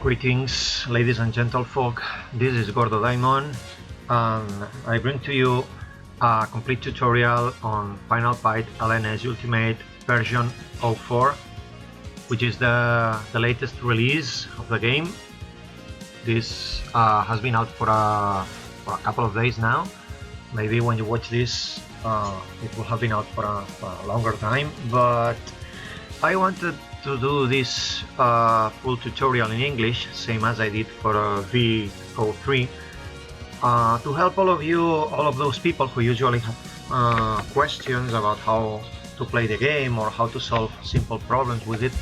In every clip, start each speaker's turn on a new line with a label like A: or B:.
A: Greetings, ladies and gentlefolk. This is Gordo Daimon, and I bring to you a complete tutorial on Final Fight LNS Ultimate version 04, which is the latest release of the game. This has been out for a couple of days now. Maybe when you watch this, it will have been out for a longer time, but I wanted to do this full tutorial in English, same as I did for v04, to help all of those people who usually have questions about how to play the game or how to solve simple problems with it,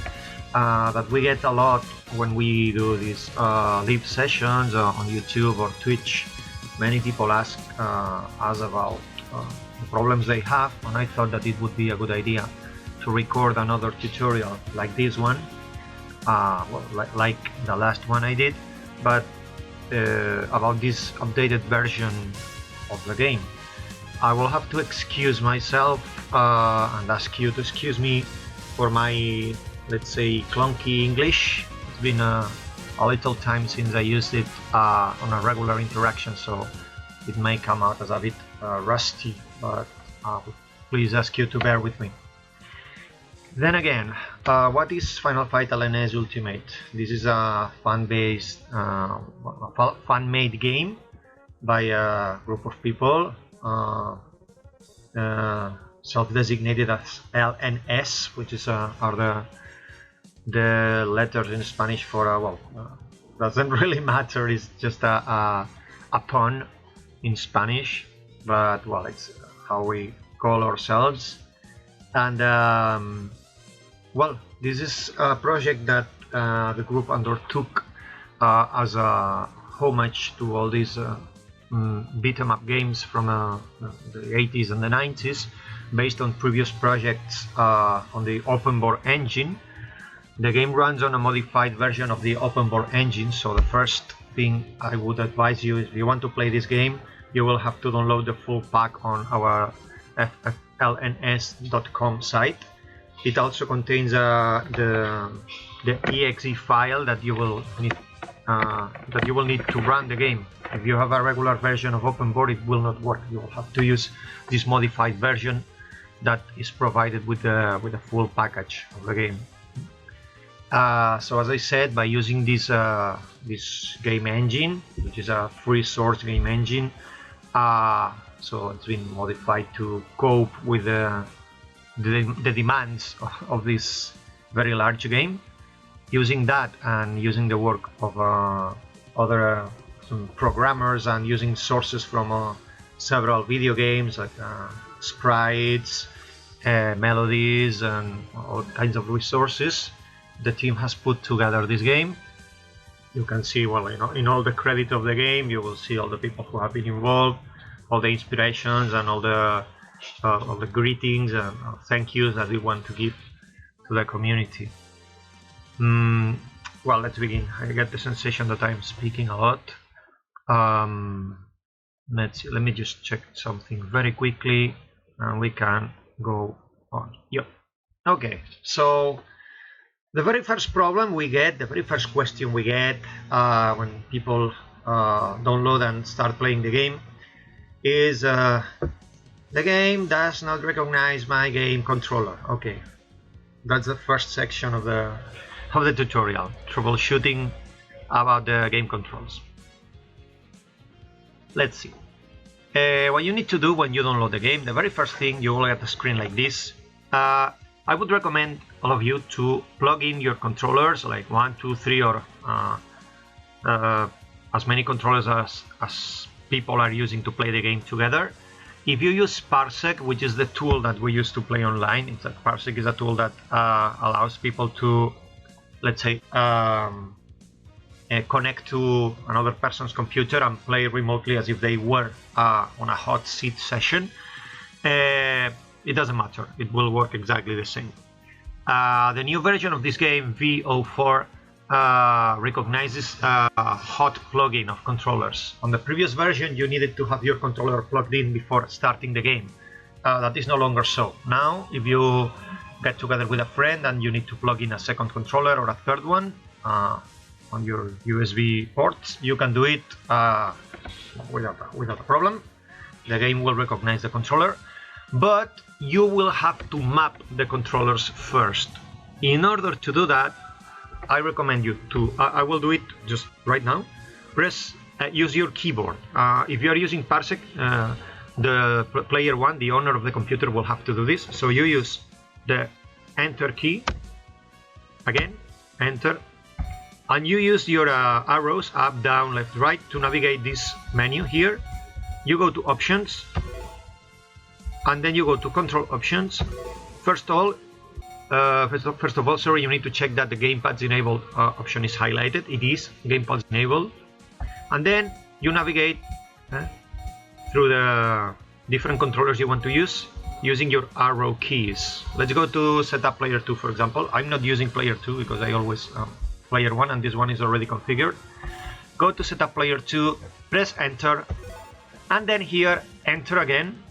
A: that we get a lot when we do these live sessions on YouTube or Twitch. Many people ask us about the problems they have, and I thought that it would be a good idea to record another tutorial like this one, like the last one I did, but about this updated version of the game. I will have to excuse myself and ask you to excuse me for my, let's say, clunky English. It's been a little time since I used it on a regular interaction, so it may come out as a bit rusty, but please ask you to bear with me. Then again, what is Final Fight LNS Ultimate? This is a fan-based, fan-made game by a group of people, self-designated as LNS, which is are the letters in Spanish for well, doesn't really matter. It's just a pun in Spanish, but well, it's how we call ourselves. And well, this is a project that the group undertook as a homage to all these beat-em-up games from the 80s and the 90s, based on previous projects on the open board engine. The game runs on a modified version of the open board engine, so the first thing I would advise you is, if you want to play this game, you will have to download the full pack on our fflns.com site. It also contains the exe file that you will need to run the game. If you have a regular version of OpenBoard, it will not work. You will have to use this modified version that is provided with the full package of the game. So as I said, by using this game engine, which is a free source game engine, so it's been modified to cope with the demands of this very large game. Using that and using the work of other some programmers and using sources from several video games like sprites, melodies, and all kinds of resources, the team has put together this game. You can see, well, in all the credit of the game, you will see all the people who have been involved, all the inspirations, and all the greetings and thank yous that we want to give to the community. Well, let's begin. I get the sensation that I'm speaking a lot. Let's see. Let me just check something very quickly, and we can go on. Yep. Okay. So the very first problem we get, the very first question we get when people download and start playing the game is the game does not recognize my game controller. Okay, that's the first section of the tutorial, troubleshooting about the game controls. Let's see. What you need to do when you download the game, the very first thing, you will get a screen like this. I would recommend all of you to plug in your controllers, like 1, 2, 3, or as many controllers as people are using to play the game together. If you use Parsec, which is the tool that we use to play online, Parsec is a tool that allows people to, let's say, connect to another person's computer and play remotely as if they were on a hot seat session. It doesn't matter, it will work exactly the same. The new version of this game, v04, recognizes hot plugin of controllers. On the previous version, you needed to have your controller plugged in before starting the game. That is no longer so. Now, if you get together with a friend and you need to plug in a second controller or a third one, on your USB ports, you can do it without a problem. The game will recognize the controller, but you will have to map the controllers first. In order to do that, I recommend you to, I will do it just right now. Use your keyboard. If you are using Parsec, the player one, the owner of the computer, will have to do this. So you use the Enter key, again, Enter, and you use your arrows up, down, left, right to navigate this menu here. You go to Options, and then you go to Control Options. First of all, sorry, you need to check that the Gamepad's enabled option is highlighted. It is Gamepad's enabled, and then you navigate through the different controllers you want to use using your arrow keys. Let's go to Setup Player 2, for example. I'm not using Player 2 because I always Player 1, and this one is already configured. Go to Setup Player 2, press Enter, and then here Enter again,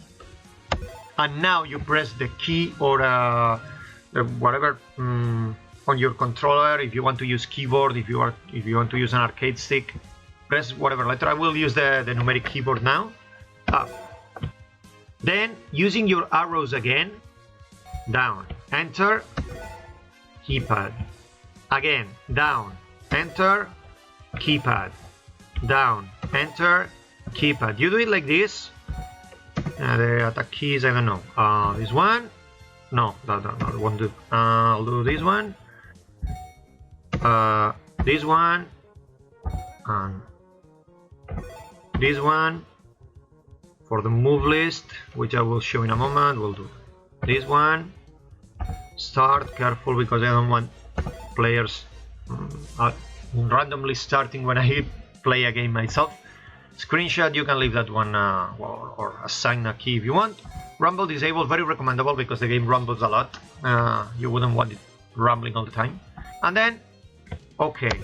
A: and now you press the key or whatever on your controller. If you want to use keyboard, if you want to use an arcade stick, press whatever letter. I will use the numeric keyboard now. Up. Then using your arrows again, down, Enter, keypad, again, down, Enter, keypad, down, Enter, keypad. You do it like this. The attack keys, I don't know. This one, no, that won't do. I'll do this one, this one, and this one. For the move list, which I will show in a moment, we'll do this one. Start, careful, because I don't want players randomly starting when I play a game myself. Screenshot, you can leave that one or assign a key if you want. Rumble disabled, very recommendable because the game rumbles a lot. You wouldn't want it rumbling all the time. And then, okay,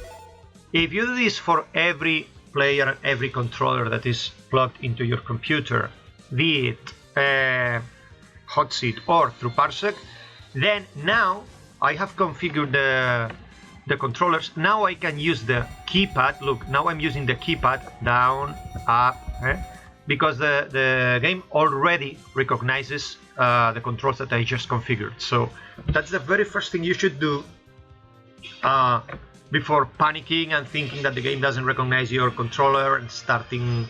A: if you do this for every player and every controller that is plugged into your computer, be it hot seat or through Parsec, then now I have configured the controllers. Now I can use the keypad. Look, now I'm using the keypad, down, up, because the game already recognizes the controls that I just configured. So that's the very first thing you should do before panicking and thinking that the game doesn't recognize your controller and starting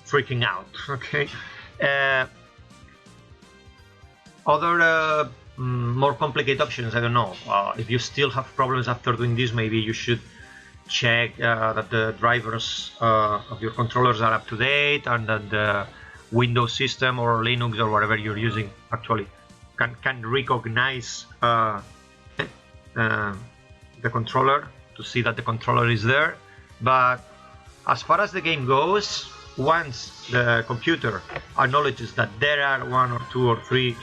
A: freaking out. Okay. Other more complicated options, I don't know. If you still have problems after doing this, maybe you should check that the drivers of your controllers are up to date, and that the Windows system or Linux or whatever you're using actually can recognize the controller, to see that the controller is there. But as far as the game goes, once the computer acknowledges that there are 1 or 2 or 3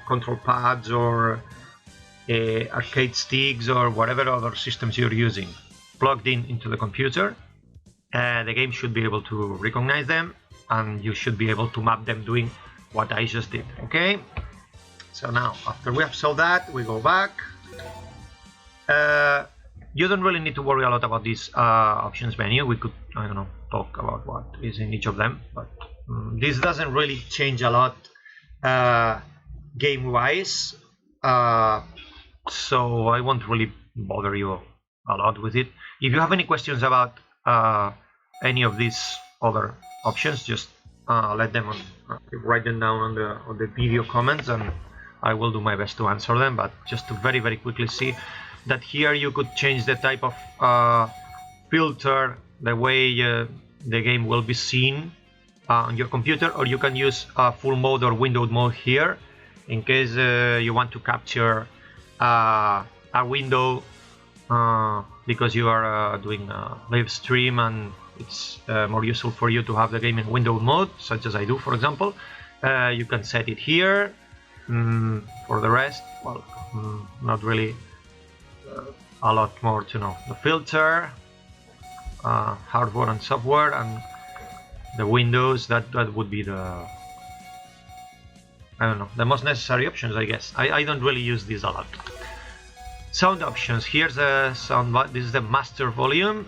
A: control pads or arcade sticks or whatever other systems you're using plugged into the computer, the game should be able to recognize them, and you should be able to map them doing what I just did. Okay, so now after we have solved that, we go back. You don't really need to worry a lot about this options menu. We could, I don't know, talk about what is in each of them, but this doesn't really change a lot game wise, so I won't really bother you a lot with it. If you have any questions about any of these other options, just let them write them down on the video comments, and I will do my best to answer them. But just to very quickly see that here you could change the type of filter, the way the game will be seen on your computer, or you can use full mode or windowed mode here in case you want to capture a window because you are doing a live stream, and it's more useful for you to have the game in windowed mode, such as I do, for example. You can set it here. For the rest, well, not really a lot more to know. The filter, hardware and software, and the windows, that would be the, I don't know, the most necessary options, I guess. I don't really use these a lot. Sound options. Here's the sound. This is the master volume.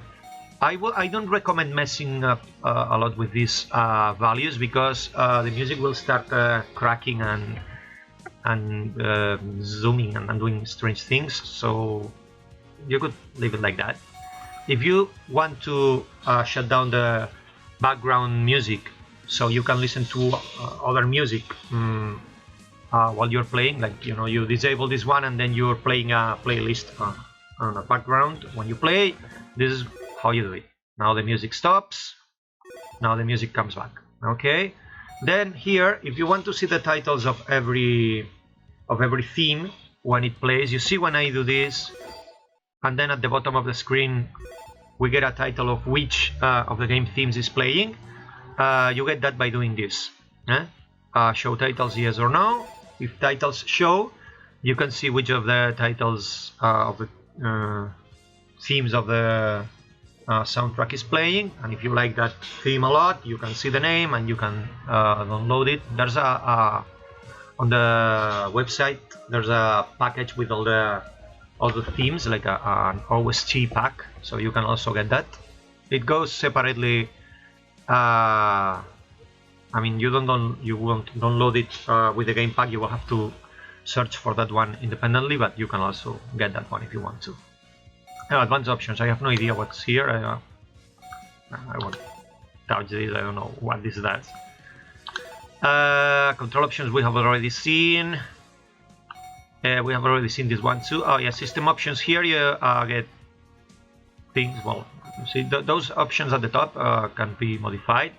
A: I don't recommend messing up a lot with these values, because the music will start cracking and zooming and doing strange things. So you could leave it like that. If you want to shut down the background music so you can listen to other music while you're playing, like, you know, you disable this one and then you're playing a playlist on the background when you play, this is how you do it. Now the music stops, now the music comes back. Okay, then here, if you want to see the titles of every theme when it plays, you see when I do this, and then at the bottom of the screen we get a title of which of the game themes is playing. You get that by doing this. Show titles, yes or no. If titles show, you can see which of the titles of the themes of the soundtrack is playing, and if you like that theme a lot, you can see the name and you can download it. There's on the website there's a package with all the themes, like an OST pack, so you can also get that. It goes separately. I mean, you won't download it with the game pack. You will have to search for that one independently, but you can also get that one if you want to. Advanced options. I have no idea what's here. I won't touch this. I don't know what this does. Control options we have already seen. We have already seen this one too. Oh yeah, system options. Here you get things. Well, you see those options at the top can be modified.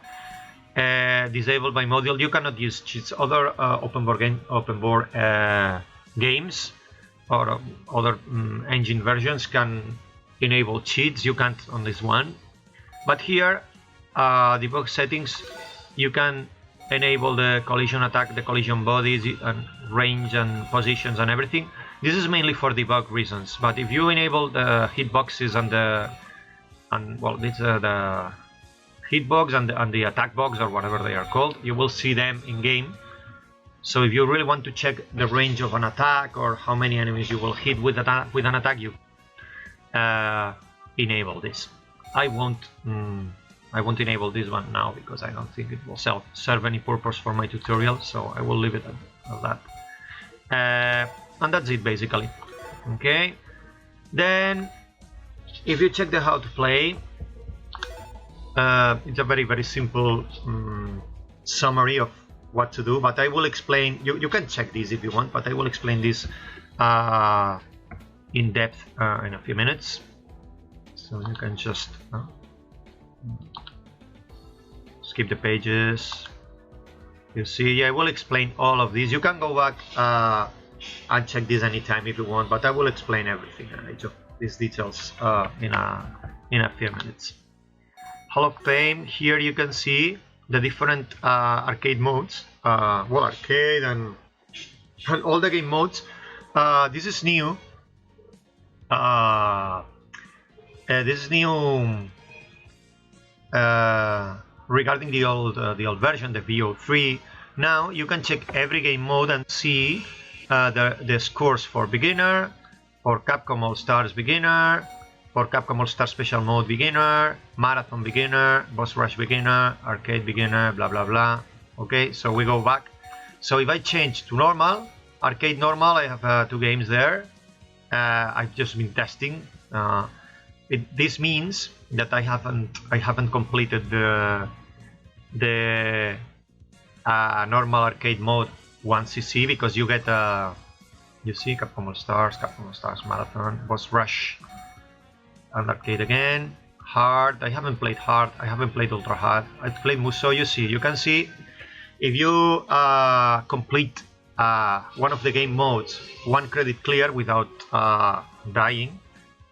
A: Disabled by module. You cannot use cheats. Other open board games or other engine versions can enable cheats. You can't on this one. But here, debug settings, you can enable the collision attack, the collision bodies, and range and positions and everything. This is mainly for debug reasons. But if you enable the hitboxes and well, this the hitbox and the attack box, or whatever they are called, you will see them in game. So if you really want to check the range of an attack or how many enemies you will hit with an attack, you enable this. I won't enable this one now because I don't think it will serve any purpose for my tutorial, so I will leave it at that. And that's it basically. Okay, then if you check the how to play, it's a very simple summary of what to do, but I will explain. You can check this if you want, but I will explain this in depth in a few minutes. So you can just skip the pages. You see, I will explain all of these. You can go back and check this anytime if you want, but I will explain everything, these details in a few minutes. Hall of Fame. Here you can see the different arcade modes, well, arcade and all the game modes. This is new. This is new regarding the old version, the v04. Now you can check every game mode and see the scores for beginner, for Capcom All Stars beginner, for Capcom All Star Special Mode beginner, Marathon beginner, Boss Rush beginner, arcade beginner, blah blah blah. Okay, so we go back. So if I change to normal, arcade normal, I have 2 games there. I've just been testing. This means that I haven't completed the normal arcade mode 1cc, because you get you see Capcom All Stars Marathon, Boss Rush, and arcade again. Hard, I haven't played hard, I haven't played ultra hard, I played Muso. You can see if you complete one of the game modes 1 credit clear without dying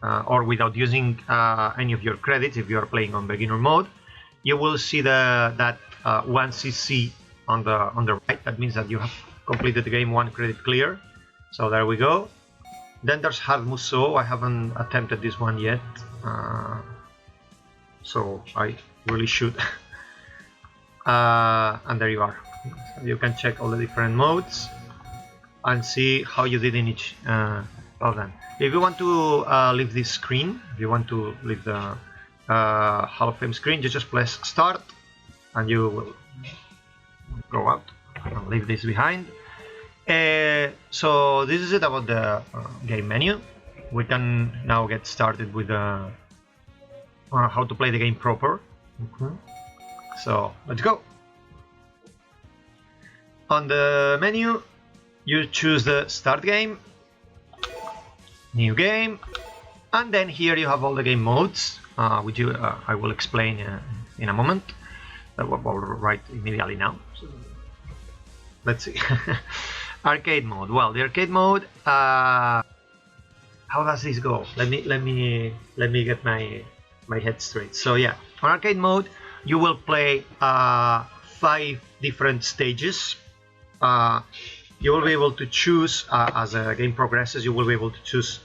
A: or without using any of your credits, if you are playing on beginner mode, you will see that 1cc on the right. That means that you have completed the game 1 credit clear. So there we go. Then there's Hard Muso. I haven't attempted this one yet, so I really should. And there you are. You can check all the different modes and see how you did in Well then, if you want to leave this screen, if you want to leave the Hall of Fame screen, you just press start and you will go out and leave this behind. So this is it about the game menu. We can now get started with how to play the game proper. So let's go. On the menu, you choose the start game, new game, and then here you have all the game modes, which I will explain in a moment. Right immediately now. So, let's see. Arcade mode. Well, the arcade mode. How does this go? Let me get my head straight. So yeah, on arcade mode, you will play 5 different stages. You will be able to choose as the game progresses. You will be able to choose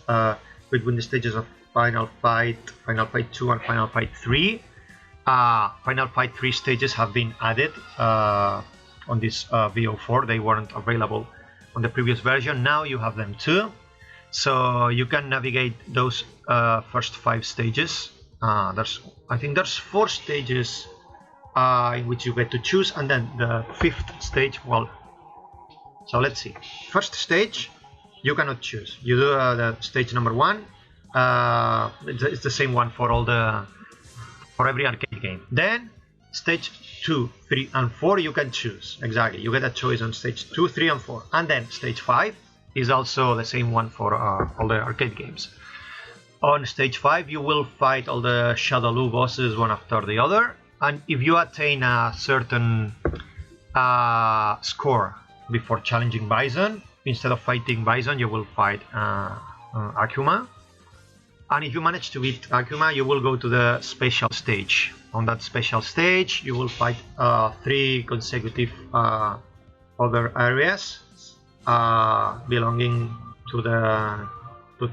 A: between the stages of Final Fight, Final Fight 2, and Final Fight 3. Final Fight 3 stages have been added on this v04. They weren't available on the previous version. Now you have them too. So you can navigate those first 5 stages. I think there's 4 stages in which you get to choose, and then the 5th stage. Well, so let's see. First stage, you cannot choose. You do the stage number 1. It's the same one for every arcade game. Then stage 2, 3, and 4 you can choose. Exactly, you get a choice on stage 2, 3, and 4. And then stage 5 is also the same one for all the arcade games. On stage 5 you will fight all the Shadowloo bosses one after the other, and if you attain a certain score before challenging Bison, instead of fighting Bison you will fight Akuma. And if you manage to beat Akuma, you will go to the special stage. On that special stage, you will fight 3 consecutive other areas belonging to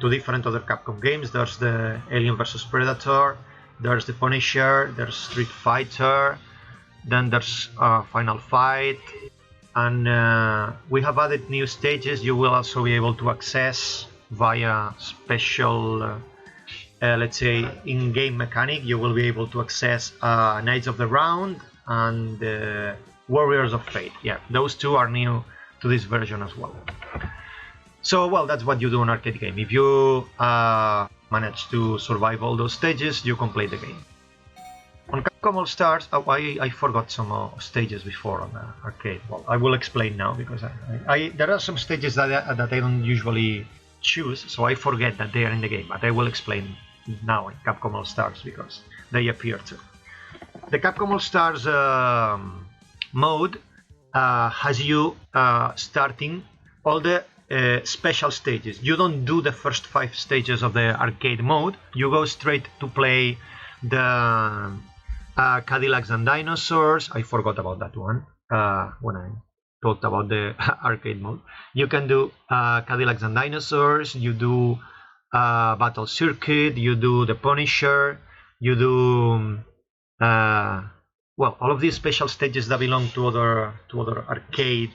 A: different other Capcom games. There's the Alien vs Predator, there's the Punisher, there's Street Fighter, then there's Final Fight, and we have added new stages. You will also be able to access via special let's say in-game mechanic. You will be able to access Knights of the Round and Warriors of Fate. Yeah, those 2 are new to this version as well. So, well, that's what you do in arcade game. If you manage to survive all those stages, you complete the game. On Capcom All Stars, I forgot some stages before on the arcade. Well, I will explain now, because there are some stages that I don't usually choose, so I forget that they are in the game, but I will explain now in Capcom All Stars because they appear too. The Capcom All Stars mode has you starting all the special stages. You don't do the first 5 stages of the arcade mode. You go straight to play the Cadillacs and Dinosaurs. I forgot about that one when I talked about the arcade mode. You can do Cadillacs and Dinosaurs, you do Battle Circuit, you do the Punisher, you do well, all of these special stages that belong to other arcade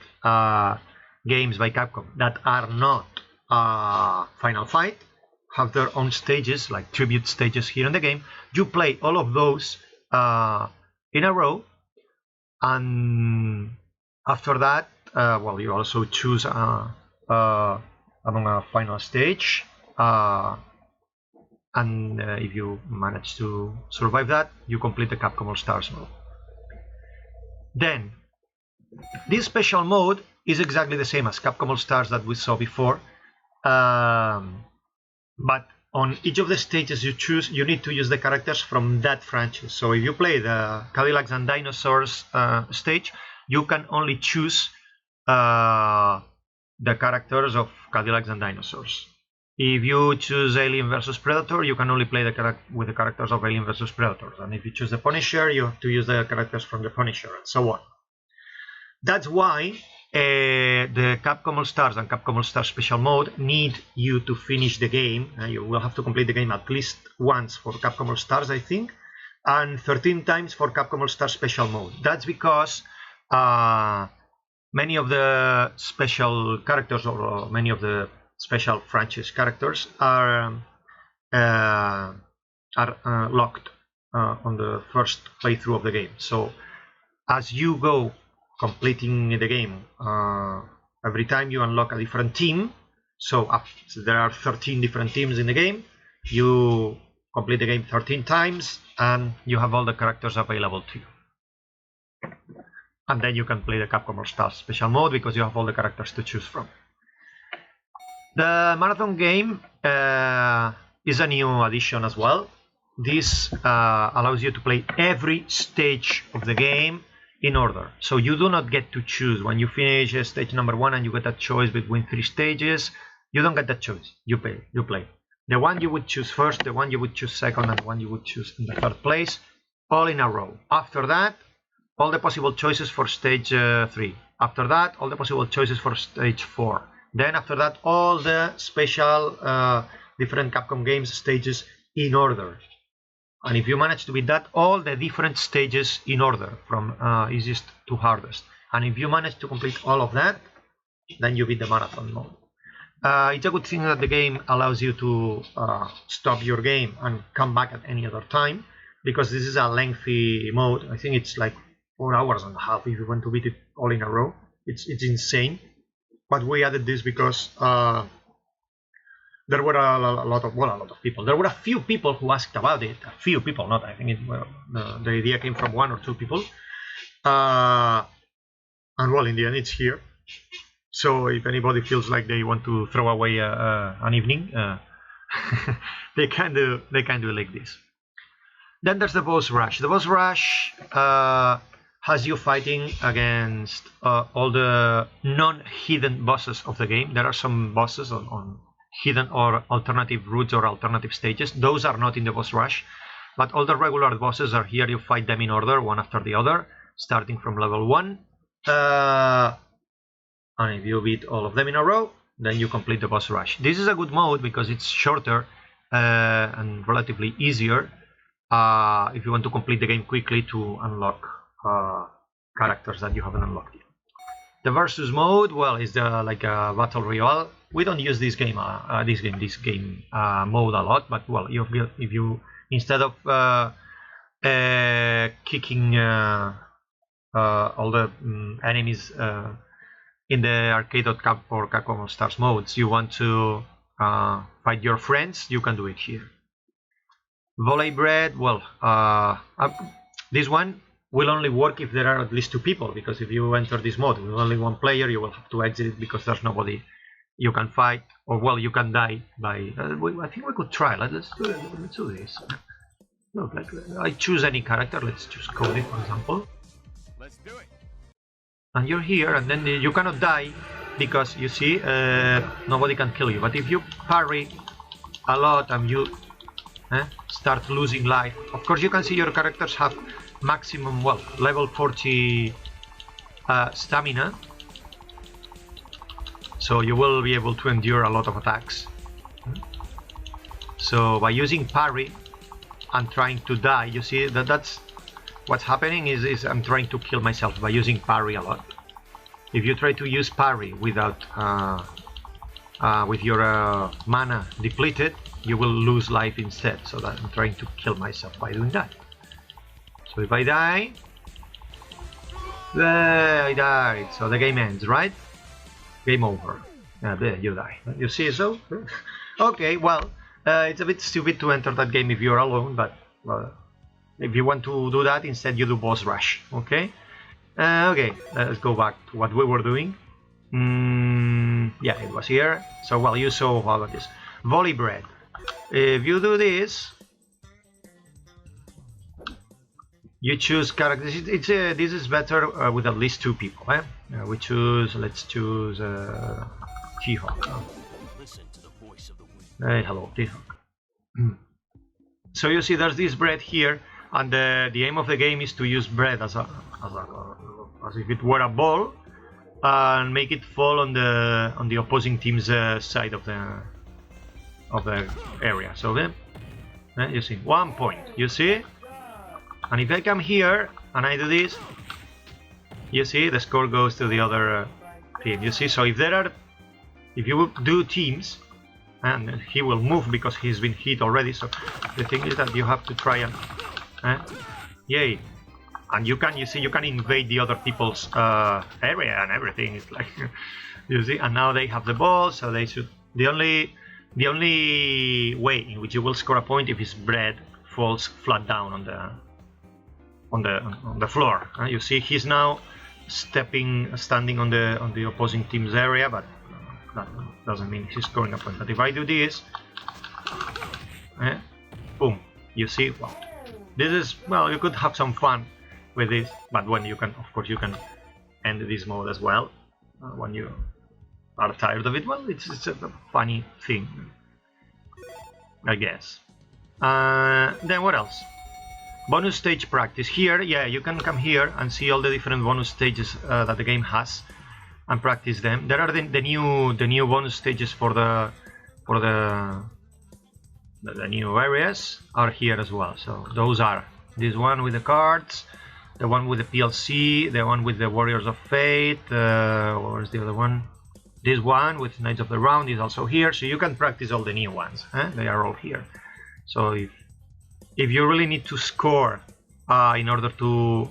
A: games by Capcom that are not Final Fight have their own stages, like tribute stages here in the game. You play all of those in a row, and after that, well, you also choose among a final stage, and if you manage to survive that, you complete the Capcom All Stars mode. Then, this special mode is exactly the same as Capcom All Stars that we saw before, but on each of the stages you choose, you need to use the characters from that franchise. So if you play the Cadillacs and Dinosaurs stage, you can only choose the characters of Cadillacs and Dinosaurs. If you choose Alien vs Predator, you can only play with the characters of Alien vs Predator. And if you choose the Punisher, you have to use the characters from the Punisher, and so on. That's why the Capcom All Stars and Capcom All Stars Special Mode need you to finish the game. You will have to complete the game at least once for Capcom All Stars, I think, and 13 times for Capcom All Stars Special Mode. That's because many of the special characters or many of the special franchise characters are locked on the first playthrough of the game. So as you go completing the game, every time you unlock a different team, so there are 13 different teams in the game, you complete the game 13 times and you have all the characters available to you. And then you can play the Capcom All Stars special mode because you have all the characters to choose from. The marathon game is a new addition as well. This allows you to play every stage of the game in order. So you do not get to choose. When you finish stage number 1 and you get a choice between 3 stages, you don't get that choice. You play. The one you would choose first, the one you would choose second, and the one you would choose in the third place, all in a row. After that, all the possible choices for stage 3. After that, all the possible choices for stage 4. Then after that, all the special different Capcom games stages in order. And if you manage to beat that, all the different stages in order from easiest to hardest. And if you manage to complete all of that, then you beat the marathon mode. It's a good thing that the game allows you to stop your game and come back at any other time, because this is a lengthy mode. I think it's like 4 hours and a half if you want to beat it all in a row. It's insane. But we added this because there were a lot of people. There were a few people who asked about it. A few people, not. I think the idea came from 1 or 2 people. And well, in the end, it's here. So if anybody feels like they want to throw away an evening, they can do it like this. Then there's the boss rush. The boss rush has you fighting against all the non-hidden bosses of the game. There are some bosses on hidden or alternative routes or alternative stages. Those are not in the boss rush, but all the regular bosses are here. You fight them in order, one after the other, starting from level 1. And if you beat all of them in a row, then you complete the boss rush. This is a good mode because it's shorter and relatively easier if you want to complete the game quickly to unlock characters that you haven't unlocked yet. The versus mode, well, is like a battle royale. We don't use this game mode a lot, but well, if you instead of kicking all the enemies in the arcade or Capcom All Stars modes, you want to fight your friends, you can do it here. Volley bread, well, this one will only work if there are at least 2 people, because if you enter this mode with only 1 player, you will have to exit it because there's nobody you can fight, or well, you can die by. I think we could try. Let's do this. Look, I choose any character. Let's choose Cody, for example.
B: Let's do it.
A: And you're here, and then you cannot die because you see nobody can kill you. But if you parry a lot and you start losing life, of course you can see your characters have maximum, well, level 40 stamina, so you will be able to endure a lot of attacks. So by using parry and trying to die, you see that's what's happening is I'm trying to kill myself by using parry a lot. If you try to use parry without with your mana depleted, you will lose life instead. So that I'm trying to kill myself by doing that. So if I die, I died. So the game ends, right? Game over. There you die. You see, so okay. Well, it's a bit stupid to enter that game if you're alone, but if you want to do that, instead you do boss rush. Okay. Okay. Let's go back to what we were doing. Yeah, it was here. So well, you saw how about this volley bread. If you do this, you choose characters. This is better with at least 2 people. We choose. Let's choose T-Hawk.
B: Listen to the voice of the wind.
A: Hey, hello, T-Hawk. So you see, there's this bread here, and the aim of the game is to use bread as if it were a ball, and make it fall on the opposing team's side of the area. So then, you see 1 point. You see. And if I come here and I do this, you see the score goes to the other team. You see, so if there are if you do teams, and he will move because he's been hit already. So the thing is that you have to try and yay, and you see you can invade the other people's area and everything. It's like you see, and now they have the ball, so they should. The only way in which you will score a point if his bread falls flat down on the floor. You see, he's now standing on the opposing team's area, but that doesn't mean he's scoring a point. But if I do this, boom, you see, well, this is, well, you could have some fun with this, but when you can, of course, you can end this mode as well when you are tired of it. Well, it's a funny thing, I guess. Then what else? Bonus stage practice. Here, yeah, you can come here and see all the different bonus stages that the game has and practice them. There are the new bonus stages for the new areas are here as well. So those are this one with the cards, the one with the PLC, the one with the Warriors of Fate. Where's the other one? This one with Knights of the Round is also here. So you can practice all the new ones. They are all here. So if you really need to score in order to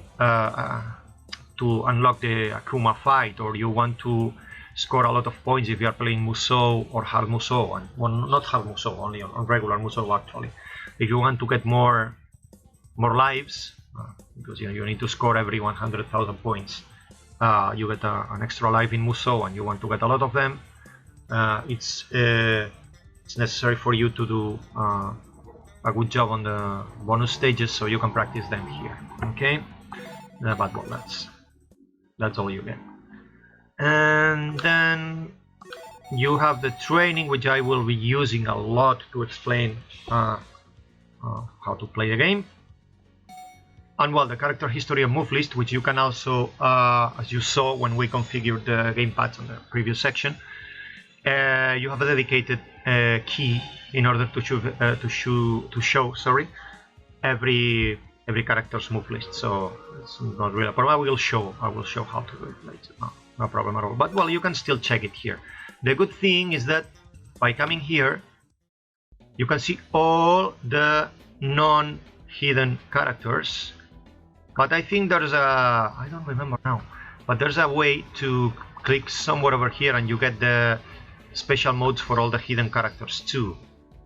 A: unlock the Akuma fight, or you want to score a lot of points if you are playing Musou or hard Musou, and well, not hard Musou, only on regular Musou actually. If you want to get more lives, because you need to score every 100,000 points, you get an extra life in Musou, and you want to get a lot of them. It's necessary for you to do a good job on the bonus stages, so you can practice them here. Okay, but well, that's all you get. And then you have the training, which I will be using a lot to explain how to play the game. And well, the character history and move list, which you can also, as you saw when we configured the gamepads on the previous section, you have a dedicated key in order to show every character's move list. So it's not really a problem. I will show how to do it later. No problem at all. But well, you can still check it here. The good thing is that by coming here, you can see all the non-hidden characters. But I think there's I don't remember now, but there's a way to click somewhere over here and you get the special modes for all the hidden characters too.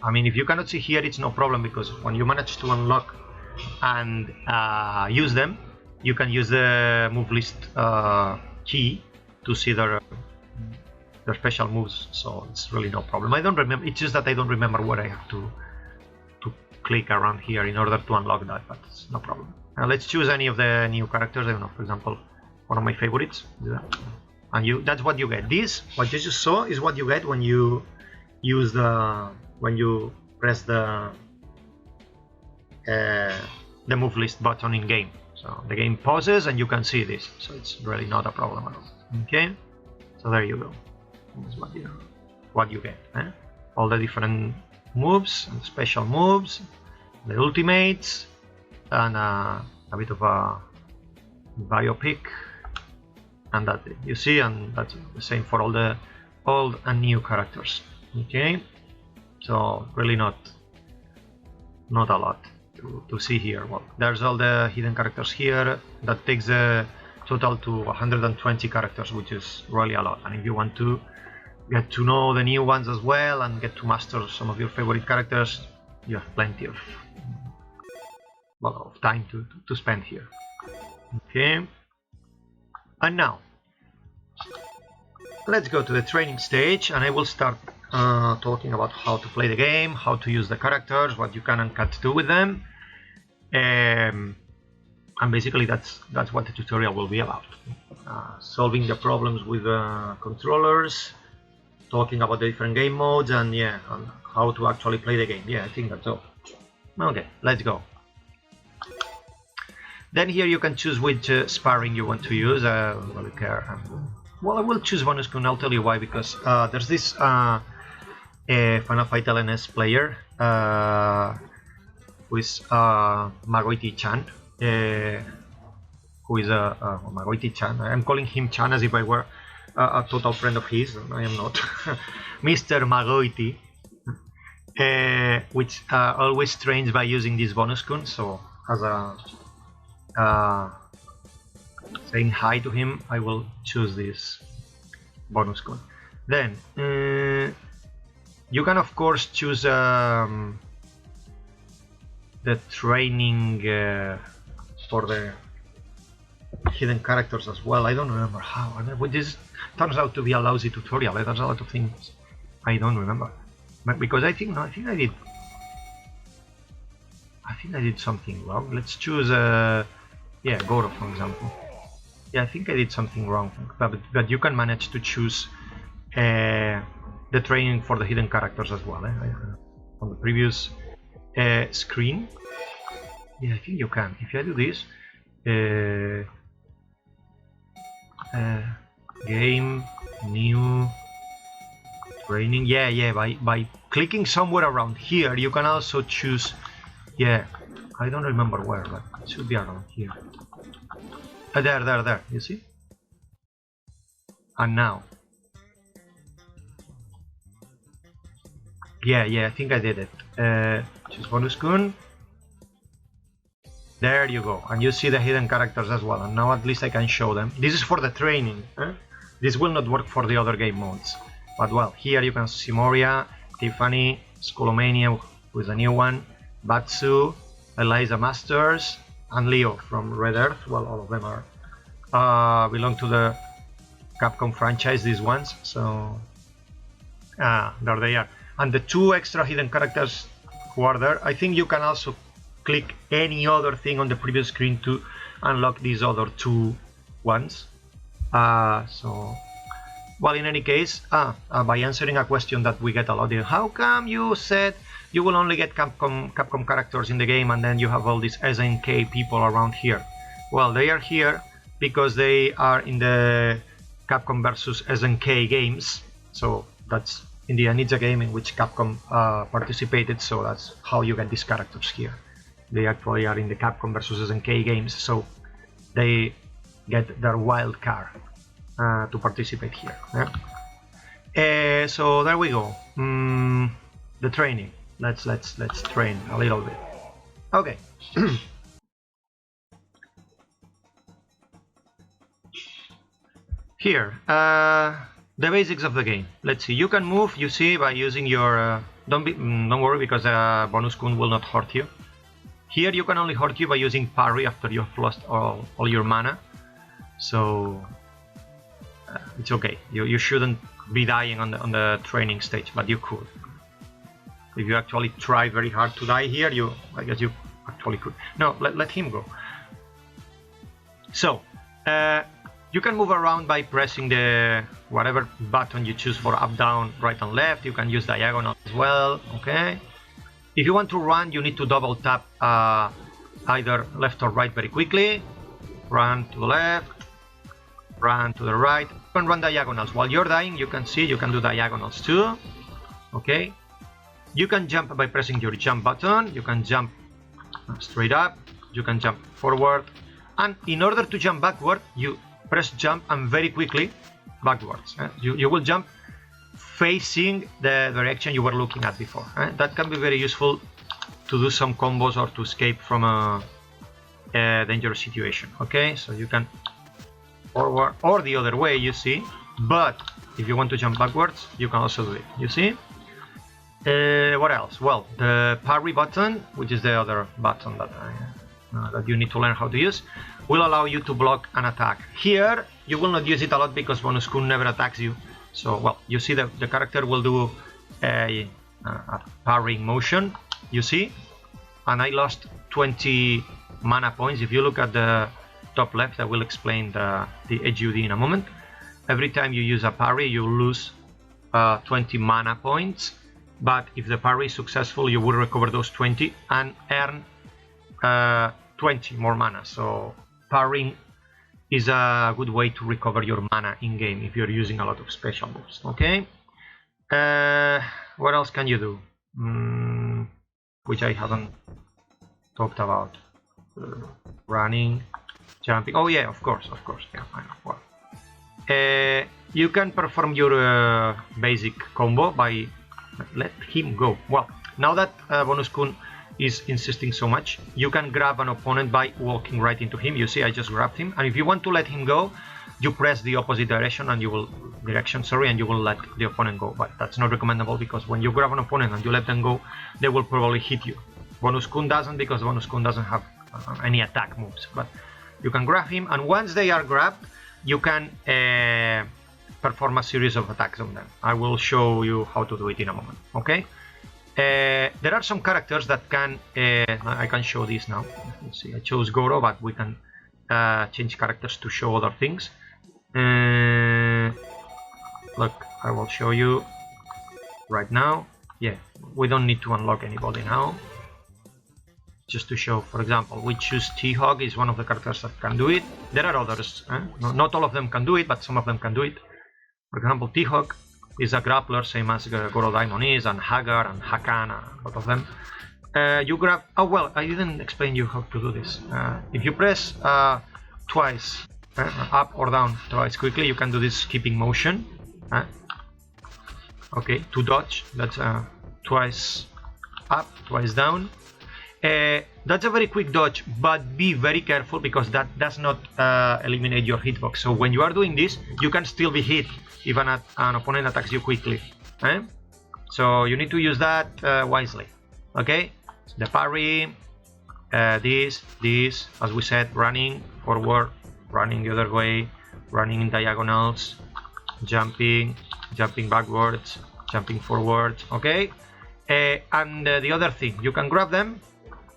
A: I mean, if you cannot see here, it's no problem, because when you manage to unlock and use them, you can use the move list key to see their special moves, so it's really no problem. I don't remember, it's just that I don't remember where I have to click around here in order to unlock that, but it's no problem. Now let's choose any of the new characters. I don't know, for example, one of my favorites, and that's what you get. This, what you just saw, is what you get when you use when you press the move list button in game. So the game pauses and you can see this, so it's really not a problem at all. Okay, so there you go. That's what you get. All the different moves and special moves, the ultimates, and a bit of a biopic, and that's it. You see, and that's the same for all the old and new characters. Okay, so really not a lot to see here. Well, there's all the hidden characters here. That takes the total to 120 characters, which is really a lot. And if you want to get to know the new ones as well and get to master some of your favorite characters, you have plenty of time to spend here. Okay, and now let's go to the training stage, and I will start talking about how to play the game, how to use the characters, what you can and can't do with them, and basically that's what the tutorial will be about. Solving the problems with the controllers, talking about the different game modes, and yeah, and how to actually play the game. Yeah, I think that's all. Okay, let's go. Then here you can choose which sparring you want to use. I don't really care. Well, I will choose bonus kun. I'll tell you why, because there's this Final Fight LNS player who is Magoiti-chan, who is Magoiti-chan. I'm calling him Chan as if I were a total friend of his, and I am not, Mr. Magoiti, which always trains by using this bonus kun. So as a saying hi to him, I will choose this bonus kun. Then you can of course choose the training for the hidden characters as well. I don't remember how. This turns out to be a lousy tutorial. There's a lot of things I don't remember. But because I think I did something wrong. Let's choose yeah, Goro for example. Yeah, I think I did something wrong, but you can manage to choose the training for the hidden characters as well. On the previous screen, yeah, I think you can. If I do this, game, new, training. Yeah. By clicking somewhere around here, you can also choose. Yeah, I don't remember where, but it should be around here. There. You see? And now. Yeah, I think I did it. Choose bonus kun. There you go, and you see the hidden characters as well, and now at least I can show them. This is for the training. This will not work for the other game modes. But well, here you can see Moria, Tiffany, Skolomania, who is a new one, Batsu, Eliza Masters, and Leo from Red Earth. Well, all of them are belong to the Capcom franchise, these ones. So there they are. And the two extra hidden characters who are there, I think you can also click any other thing on the previous screen to unlock these other two ones. So, well, in any case, by answering a question that we get a lot, how come you said you will only get Capcom characters in the game and then you have all these SNK people around here? Well, they are here because they are in the Capcom versus SNK games. So that's indeed it's a game in which Capcom participated, so that's how you get these characters here. They actually are in the Capcom versus SNK games, so they get their wild card to participate here. Yeah? So there we go. The training. Let's train a little bit. Okay. Here, the basics of the game. Let's see. You can move. You see by using your. Don't worry because bonus kun will not hurt you. Here you can only hurt you by using parry after you have lost all your mana. So it's okay. You shouldn't be dying on the training stage, but you could. If you actually try very hard to die here, I guess you actually could. No, let him go. So you can move around by pressing the whatever button you choose for up, down, right, and left. You can use diagonal as well. Okay. If you want to run, you need to double tap either left or right very quickly. Run to the left, run to the right. You can run diagonals. While you're dying, you can do diagonals too. Okay. You can jump by pressing your jump button. You can jump straight up. You can jump forward. And in order to jump backward, you press jump and very quickly backwards. You will jump facing the direction you were looking at before. That can be very useful to do some combos or to escape from a dangerous situation. Okay, so you can forward or the other way, you see, but if you want to jump backwards, you can also do it, you see. What else? Well, the parry button, which is the other button that that you need to learn how to use, will allow you to block an attack. Here you will not use it a lot because bonus kun never attacks you. So, well, you see the character will do a parrying motion, you see, and I lost 20 mana points. If you look at the top left, I will explain the HUD in a moment. Every time you use a parry, you lose 20 mana points, but if the parry is successful, you will recover those 20 and earn 20 more mana. So parrying is a good way to recover your mana in game if you're using a lot of special moves. Okay. What else can you do? Which I haven't talked about. Running, jumping. Oh yeah, of course. Yeah, I know. Well, You can perform your basic combo by let him go. Well, now that Bonus Kun is insisting so much, you can grab an opponent by walking right into him. You see, I just grabbed him, and if you want to let him go, you press the opposite direction and you will let the opponent go. But that's not recommendable, because when you grab an opponent and you let them go, they will probably hit you. Bonus Kun doesn't, because Bonus Kun doesn't have any attack moves. But you can grab him, and once they are grabbed, you can perform a series of attacks on them. I will show you how to do it in a moment. Okay. There are some characters that can. I can show this now. Let's see. I chose Goro, but we can change characters to show other things. Look, I will show you right now. Yeah, we don't need to unlock anybody now. Just to show, for example, we choose T-Hog is one of the characters that can do it. There are others. Not all of them can do it, but some of them can do it. For example, T-Hog is a grappler, same as Goro Daimon is, and Hagar and Hakan, a lot of them. You grab. Oh well, I didn't explain you how to do this. If you press twice, up or down twice quickly, you can do this skipping motion. Okay, to dodge, that's twice up, twice down. That's a very quick dodge, but be very careful, because that does not eliminate your hitbox. So when you are doing this, you can still be hit if an opponent attacks you quickly. So you need to use that wisely. Okay, the parry, this, as we said, running forward, running the other way, running in diagonals, jumping backwards, jumping forwards. Okay, and the other thing, you can grab them,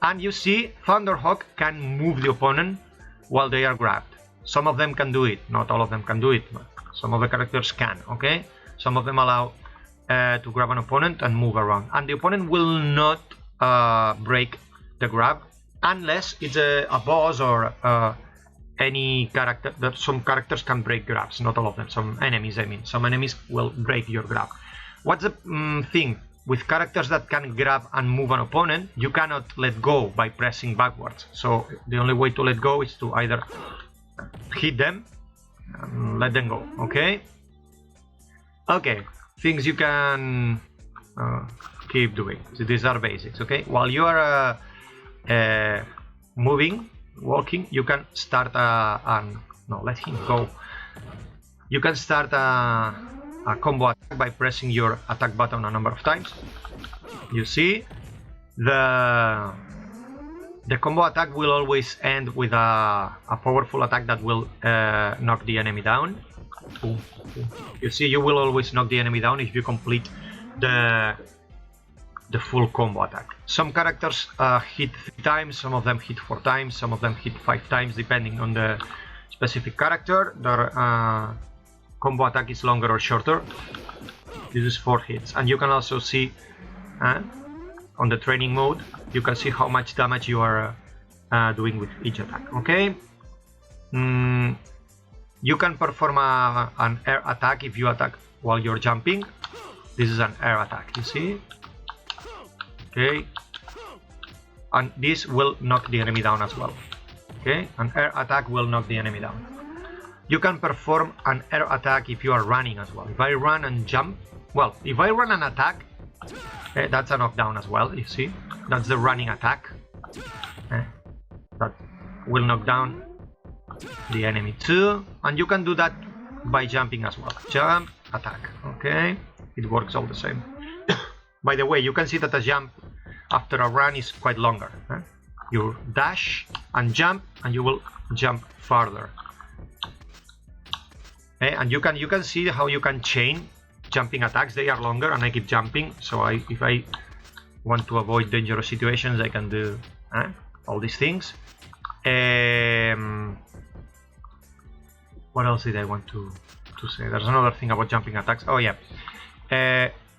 A: and you see Thunderhawk can move the opponent while they are grabbed. Some of them can do it, not all of them can do it, but some of the characters can. Okay, some of them allow to grab an opponent and move around, and the opponent will not break the grab unless it's a boss or any character. That some characters can break grabs, not all of them. Some enemies, I mean, some enemies will break your grab. What's the thing with characters that can grab and move an opponent? You cannot let go by pressing backwards. So the only way to let go is to either hit them and let them go. Okay. Okay. Things you can keep doing. So these are basics. Okay. While you are walking, you can start let him go. You can start a combo attack by pressing your attack button a number of times. You see, the combo attack will always end with a powerful attack that will knock the enemy down. You see, you will always knock the enemy down if you complete the full combo attack. Some characters hit 3 times, some of them hit 4 times, some of them hit 5 times, depending on the specific character. Their combo attack is longer or shorter. This is 4 hits, and you can also see on the training mode, you can see how much damage you are doing with each attack. Okay. You can perform an air attack if you attack while you're jumping. This is an air attack, you see. Okay, and this will knock the enemy down as well. Okay, an air attack will knock the enemy down. You can perform an air attack if you are running as well. If I run and jump, well, if I run an attack, that's a knockdown as well. You see, that's the running attack. That will knock down the enemy too, and you can do that by jumping as well. Jump, attack. Okay, it works all the same. By the way, you can see that a jump after a run is quite longer. You dash and jump, and you will jump farther. And you can see how you can chain jumping attacks. They are longer, and I keep jumping. So if I want to avoid dangerous situations, I can do all these things. What else did I want to say? There's another thing about jumping attacks. Oh yeah.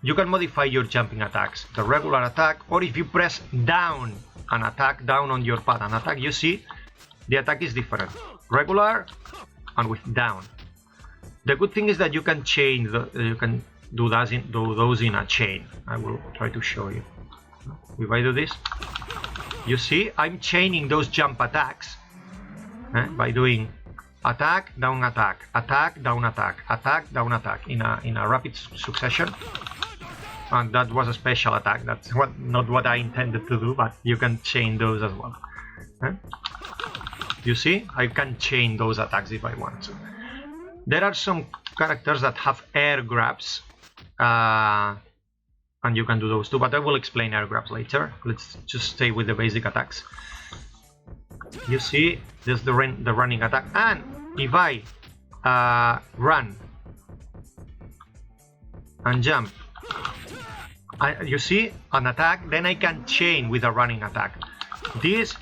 A: You can modify your jumping attacks. The regular attack, or if you press down an attack, down on your pad, an attack, you see the attack is different. Regular and with down. The good thing is that you can chain, you can do those in a chain. I will try to show you. If I do this, you see I'm chaining those jump attacks by doing attack, down, attack, attack, down, attack, attack, down, attack in a rapid succession. And that was a special attack. That's not what I intended to do, but you can chain those as well. You see, I can chain those attacks if I want to. There are some characters that have air grabs, and you can do those too, but I will explain air grabs later. Let's just stay with the basic attacks. You see, there's the running attack, and if I run and jump, you see an attack, then I can chain with a running attack. This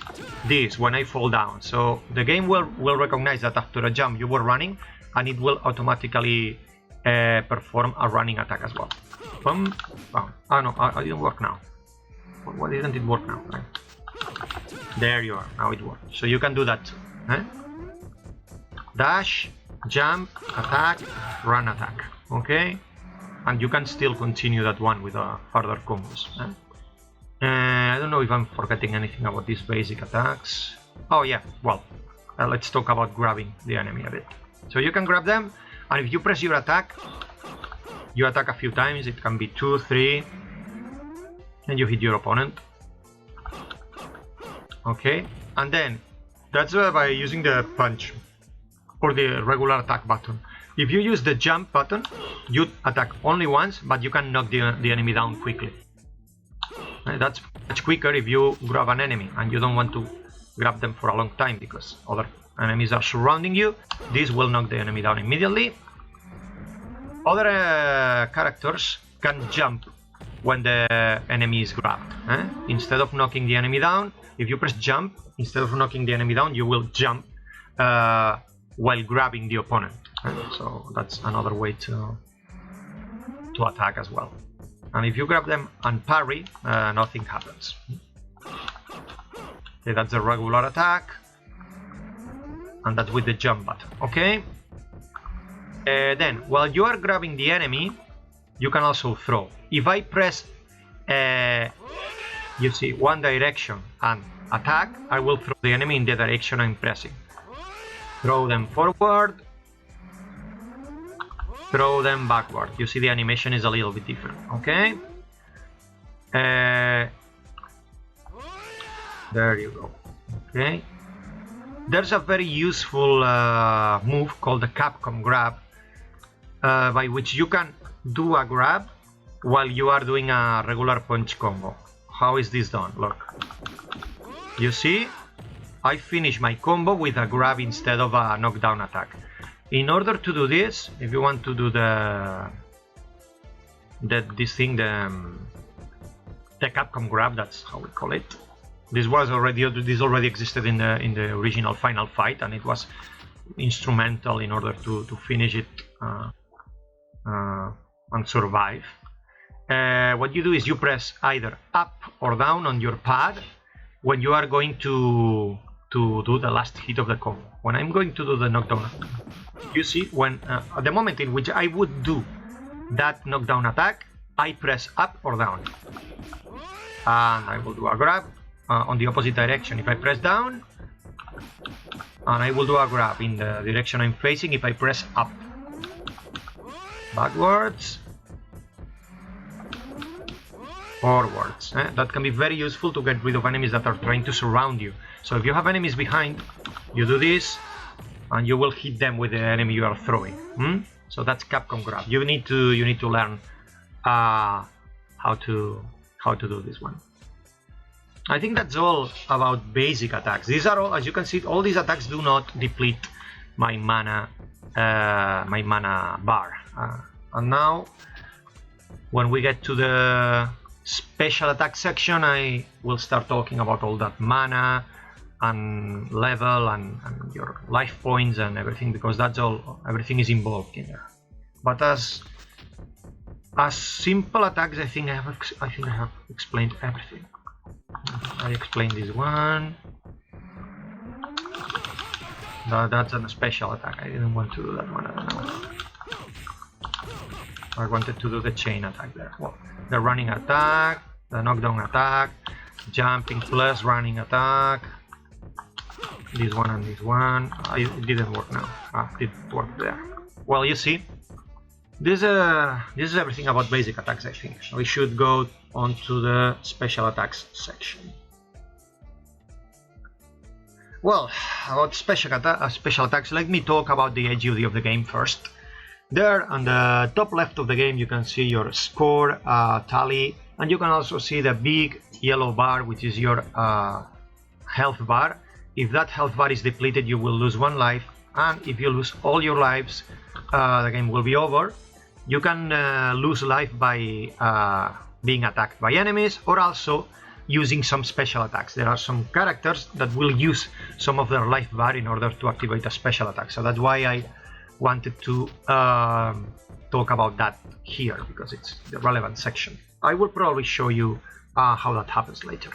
A: when I fall down. So the game will recognize that after a jump you were running, and it will automatically perform a running attack as well. Boom, boom. Oh no, it didn't work now. Why didn't it work now? Right. There you are, now it works. So you can do that too. Dash, jump, attack, run, attack. Okay? And you can still continue that one with further combos. I don't know if I'm forgetting anything about these basic attacks. Oh yeah, well, let's talk about grabbing the enemy a bit. So you can grab them, and if you press your attack, you attack a few times. It can be 2, 3, and you hit your opponent. Okay, and then that's by using the punch or the regular attack button. If you use the jump button, you attack only once, but you can knock the enemy down quickly. That's much quicker if you grab an enemy and you don't want to grab them for a long time because other enemies are surrounding you. This will knock the enemy down immediately. Other characters can jump when the enemy is grabbed. Instead of knocking the enemy down, if you press jump, instead of knocking the enemy down, you will jump while grabbing the opponent. So that's another way to attack as well. And if you grab them and parry, nothing happens. Okay, that's a regular attack, and that's with the jump button. Okay. Then, while you are grabbing the enemy, you can also throw. If I press, you see, one direction and attack, I will throw the enemy in the direction I'm pressing. Throw them forward. Throw them backward. You see the animation is a little bit different. Okay. There you go. Okay. There's a very useful move called the Capcom grab, by which you can do a grab while you are doing a regular punch combo. How is this done? Look. You see? I finish my combo with a grab instead of a knockdown attack. In order to do this, if you want to do the Capcom grab, that's how we call it. This already existed in the original Final Fight, and it was instrumental in order to finish it and survive. What you do is you press either up or down on your pad when you are going to do the last hit of the combo. When I'm going to do the knockdown, you see, when at the moment in which I would do that knockdown attack, I press up or down, and I will do a grab on the opposite direction if I press down, and I will do a grab in the direction I'm facing if I press up. Backwards, forwards. That can be very useful to get rid of enemies that are trying to surround you. So if you have enemies behind, you do this, and you will hit them with the enemy you are throwing. So that's Capcom grab. You need to learn how to do this one. I think that's all about basic attacks. These are all, as you can see, all these attacks do not deplete my mana bar. And now, when we get to the special attack section, I will start talking about all that mana and level and your life points and everything, because that's all, everything is involved in there. But as simple attacks, I think I have explained everything. I explained this one. That's a special attack. I didn't want to do that one. I don't know. I wanted to do the chain attack there. Well, the running attack, the knockdown attack, jumping plus running attack. this one and this one. It didn't work now. It worked there. Well, you see, this is everything about basic attacks. I think we should go on to the special attacks section. Well, about special attacks, let me talk about the HUD of the game first. There on the top left of the game you can see your score tally, and you can also see the big yellow bar, which is your health bar. If that health bar is depleted, you will lose 1 life, and if you lose all your lives, the game will be over. You can lose life by being attacked by enemies, or also using some special attacks. There are some characters that will use some of their life bar in order to activate a special attack. So that's why I wanted to talk about that here, because it's the relevant section. I will probably show you how that happens later.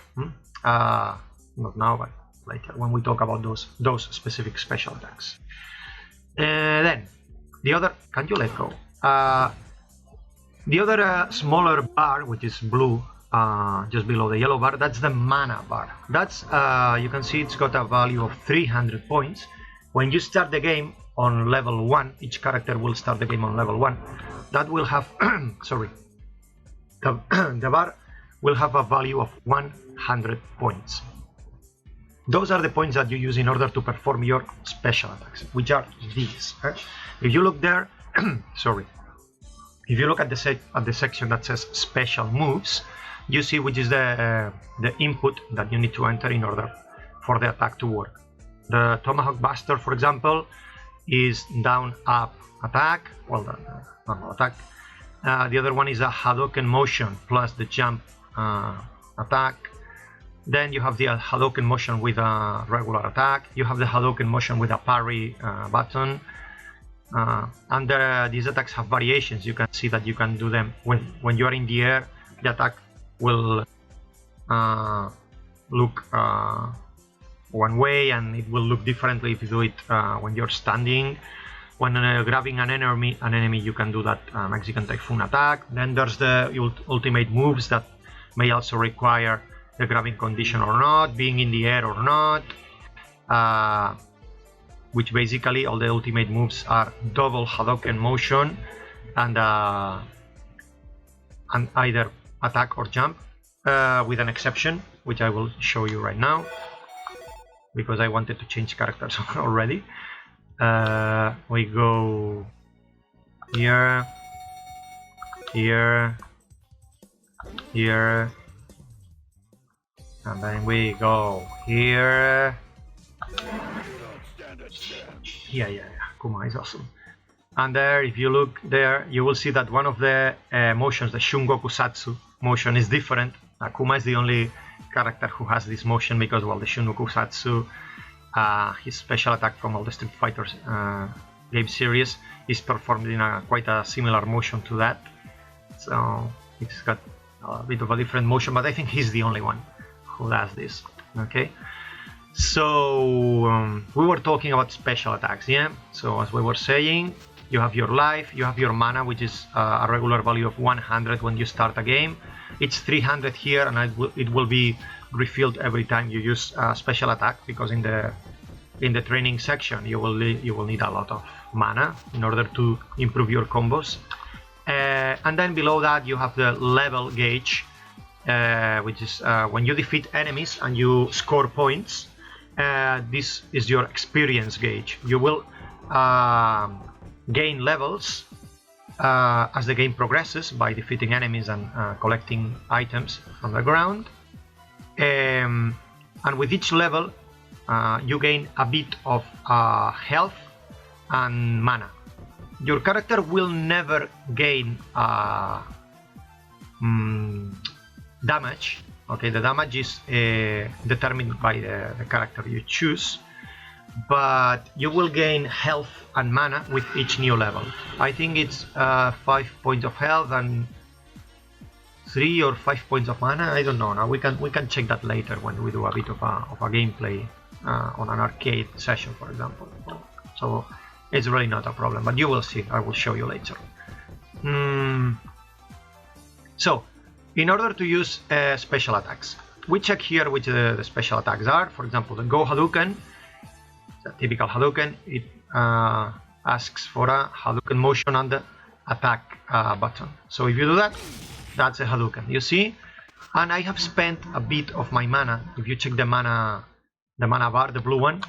A: Not now, but later when we talk about those specific special attacks. Then the other, can you let go? The other smaller bar, which is blue, just below the yellow bar, that's the mana bar. That's you can see it's got a value of 300 points. When you start the game on level 1, each character will start the game on level 1. That will have sorry, the bar will have a value of 100 points. Those are the points that you use in order to perform your special attacks, which are these. If you look there, sorry, if you look at the section that says special moves, you see which is the input that you need to enter in order for the attack to work. The Tomahawk Buster, for example, is down up attack, well, the normal attack. The other one is a Hadouken motion plus the jump attack. Then you have the Hadouken motion with a regular attack. You have the Hadouken motion with a parry button. And these attacks have variations. You can see that you can do them when you are in the air. The attack will look one way, and it will look differently if you do it when you're standing. When grabbing an enemy, you can do that Mexican Typhoon attack. Then there's the ultimate moves that may also require the grabbing condition or not, being in the air or not, which basically all the ultimate moves are double Hadouken motion and either attack or jump, with an exception, which I will show you right now, because I wanted to change characters already. We go here, here, here, and then we go here. Yeah, Kuma is awesome. And there, if you look there, you will see that one of the motions, the Shungoku Satsu motion, is different. Kuma is the only character who has this motion because, well, the Shungoku Satsu, his special attack from all the Street Fighter game series, is performed in quite a similar motion to that. So it's got a bit of a different motion, but I think he's the only one who does this. Okay. So we were talking about special attacks, yeah? So as we were saying, you have your life, you have your mana, which is a regular value of 100 when you start a game. It's 300 here, and it will be refilled every time you use a special attack, because in the training section you will need a lot of mana in order to improve your combos. And then below that you have the level gauge, which is when you defeat enemies and you score points. This is your experience gauge. You will gain levels as the game progresses by defeating enemies and collecting items from the ground. And with each level, you gain a bit of health and mana. Your character will never gain damage. Okay, the damage is determined by the character you choose, but you will gain health and mana with each new level. I think it's 5 points of health and 3 or 5 points of mana. I don't know. Now we can check that later when we do a bit of a gameplay on an arcade session, for example. So it's really not a problem, but you will see. I will show you later. So, in order to use special attacks, we check here which the special attacks are. For example, the Go Hadouken The typical Hadouken. It asks for a Hadouken motion on the attack button. So if you do that, that's a Hadouken. You see? And I have spent a bit of my mana. If you check the mana bar, the blue one,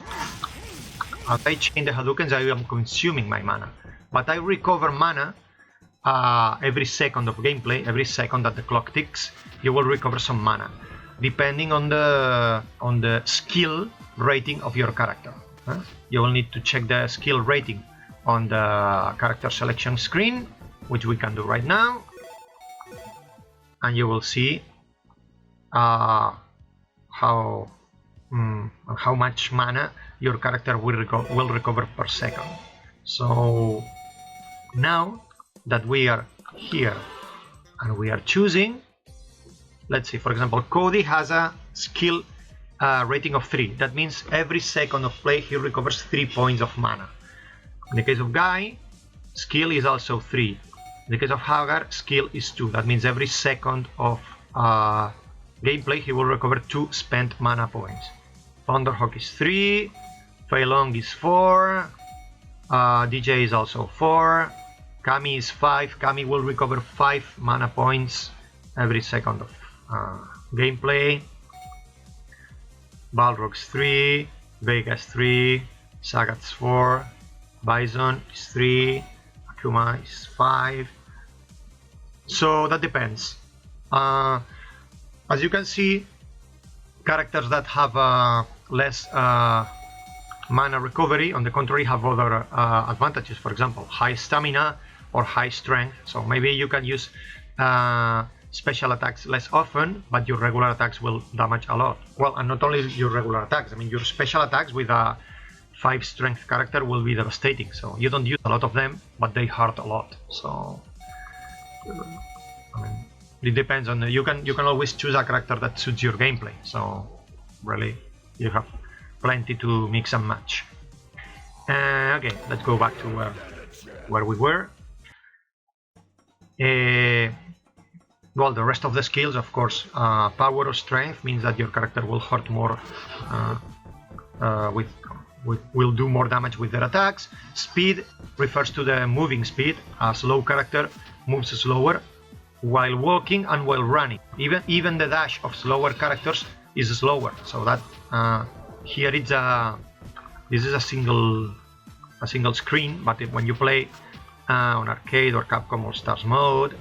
A: as I chain the Hadoukens, I am consuming my mana. But I recover mana every second of gameplay. Every second that the clock ticks, you will recover some mana, depending on the skill rating of your character. You will need to check the skill rating on the character selection screen, which we can do right now, and you will see how much mana your character will recover per second. So now that we are here and we are choosing, let's see, for example, Cody has a skill rating of 3. That means every second of play he recovers 3 points of mana. In the case of Guy, skill is also 3. In the case of Hagar, skill is 2. That means every second of gameplay he will recover 2 spent mana points. Thunderhawk is 3, Fei Long is 4, DJ is also 4, Kami is 5. Kami will recover 5 mana points every second of gameplay. Balrog's 3, Vega's 3, Sagat's 4, Bison is 3, Akuma is 5. So that depends. As you can see, characters that have less mana recovery, on the contrary, have other advantages. For example, high stamina or high strength. So maybe you can use special attacks less often, but your regular attacks will damage a lot. Well, and not only your regular attacks, I mean your special attacks with a 5 strength character will be devastating. So you don't use a lot of them, but they hurt a lot. So I mean, it depends on you can always choose a character that suits your gameplay. So really, you have plenty to mix and match. Okay, let's go back to where we were. Well, the rest of the skills, of course, power or strength means that your character will hurt more, will do more damage with their attacks. Speed refers to the moving speed. A slow character moves slower while walking and while running. Even the dash of slower characters is slower. So that here this is a single screen, but when you play on arcade or Capcom All Stars mode,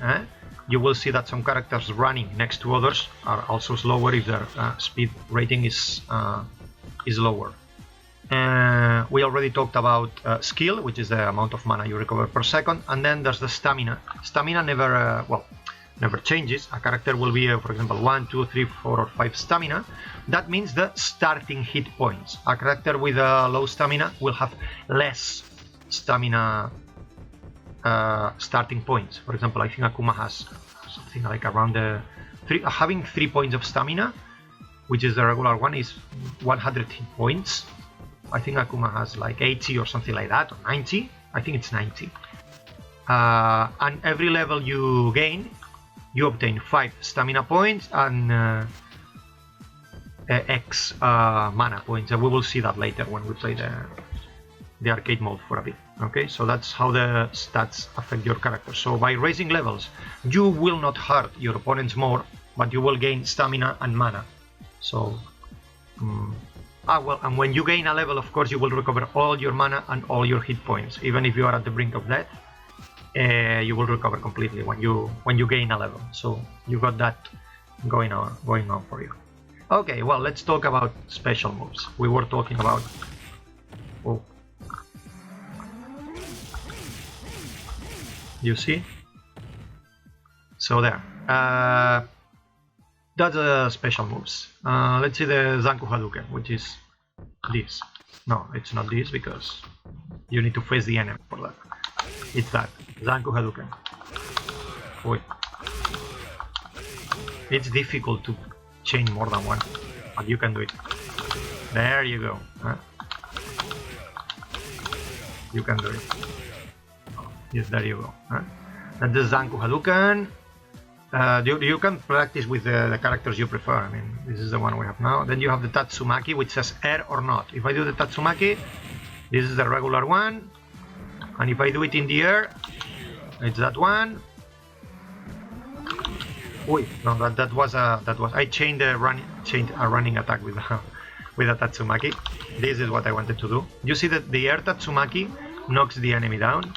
A: you will see that some characters running next to others are also slower if their speed rating is lower. We already talked about skill, which is the amount of mana you recover per second, and then there's the stamina. Stamina never changes. A character will be, for example, 1, 2, 3, 4, or 5 stamina. That means the starting hit points. A character with a low stamina will have less stamina starting points. For example, I think Akuma has something like around having 3 points of stamina, which is the regular one, is 100 hit points. I think Akuma has like 80 or something like that, or 90. I think it's 90. And every level you gain, you obtain 5 stamina points and X mana points. And we will see that later when we play the arcade mode for a bit. Okay, so that's how the stats affect your character. So by raising levels, you will not hurt your opponents more, but you will gain stamina and mana. So, well, and when you gain a level, of course, you will recover all your mana and all your hit points. Even if you are at the brink of death, you will recover completely when you gain a level. So you got that going on for you. Okay, well, let's talk about special moves. We were talking about. Oh. You see? So there. That's the special moves. Let's see the Zanku Hadouken, which is this. No, it's not this because you need to face the enemy for that. It's that. Zanku Hadouken. Wait. It's difficult to change more than one, but you can do it. There you go. You can do it. Yes, there you go. That's the Zanku Hadouken. You can practice with the characters you prefer. I mean, this is the one we have now. Then you have the Tatsumaki, which says air or not. If I do the Tatsumaki, this is the regular one, and if I do it in the air, it's that one. Wait, no, that was I changed a running attack with a Tatsumaki. This is what I wanted to do. You see that the air Tatsumaki knocks the enemy down,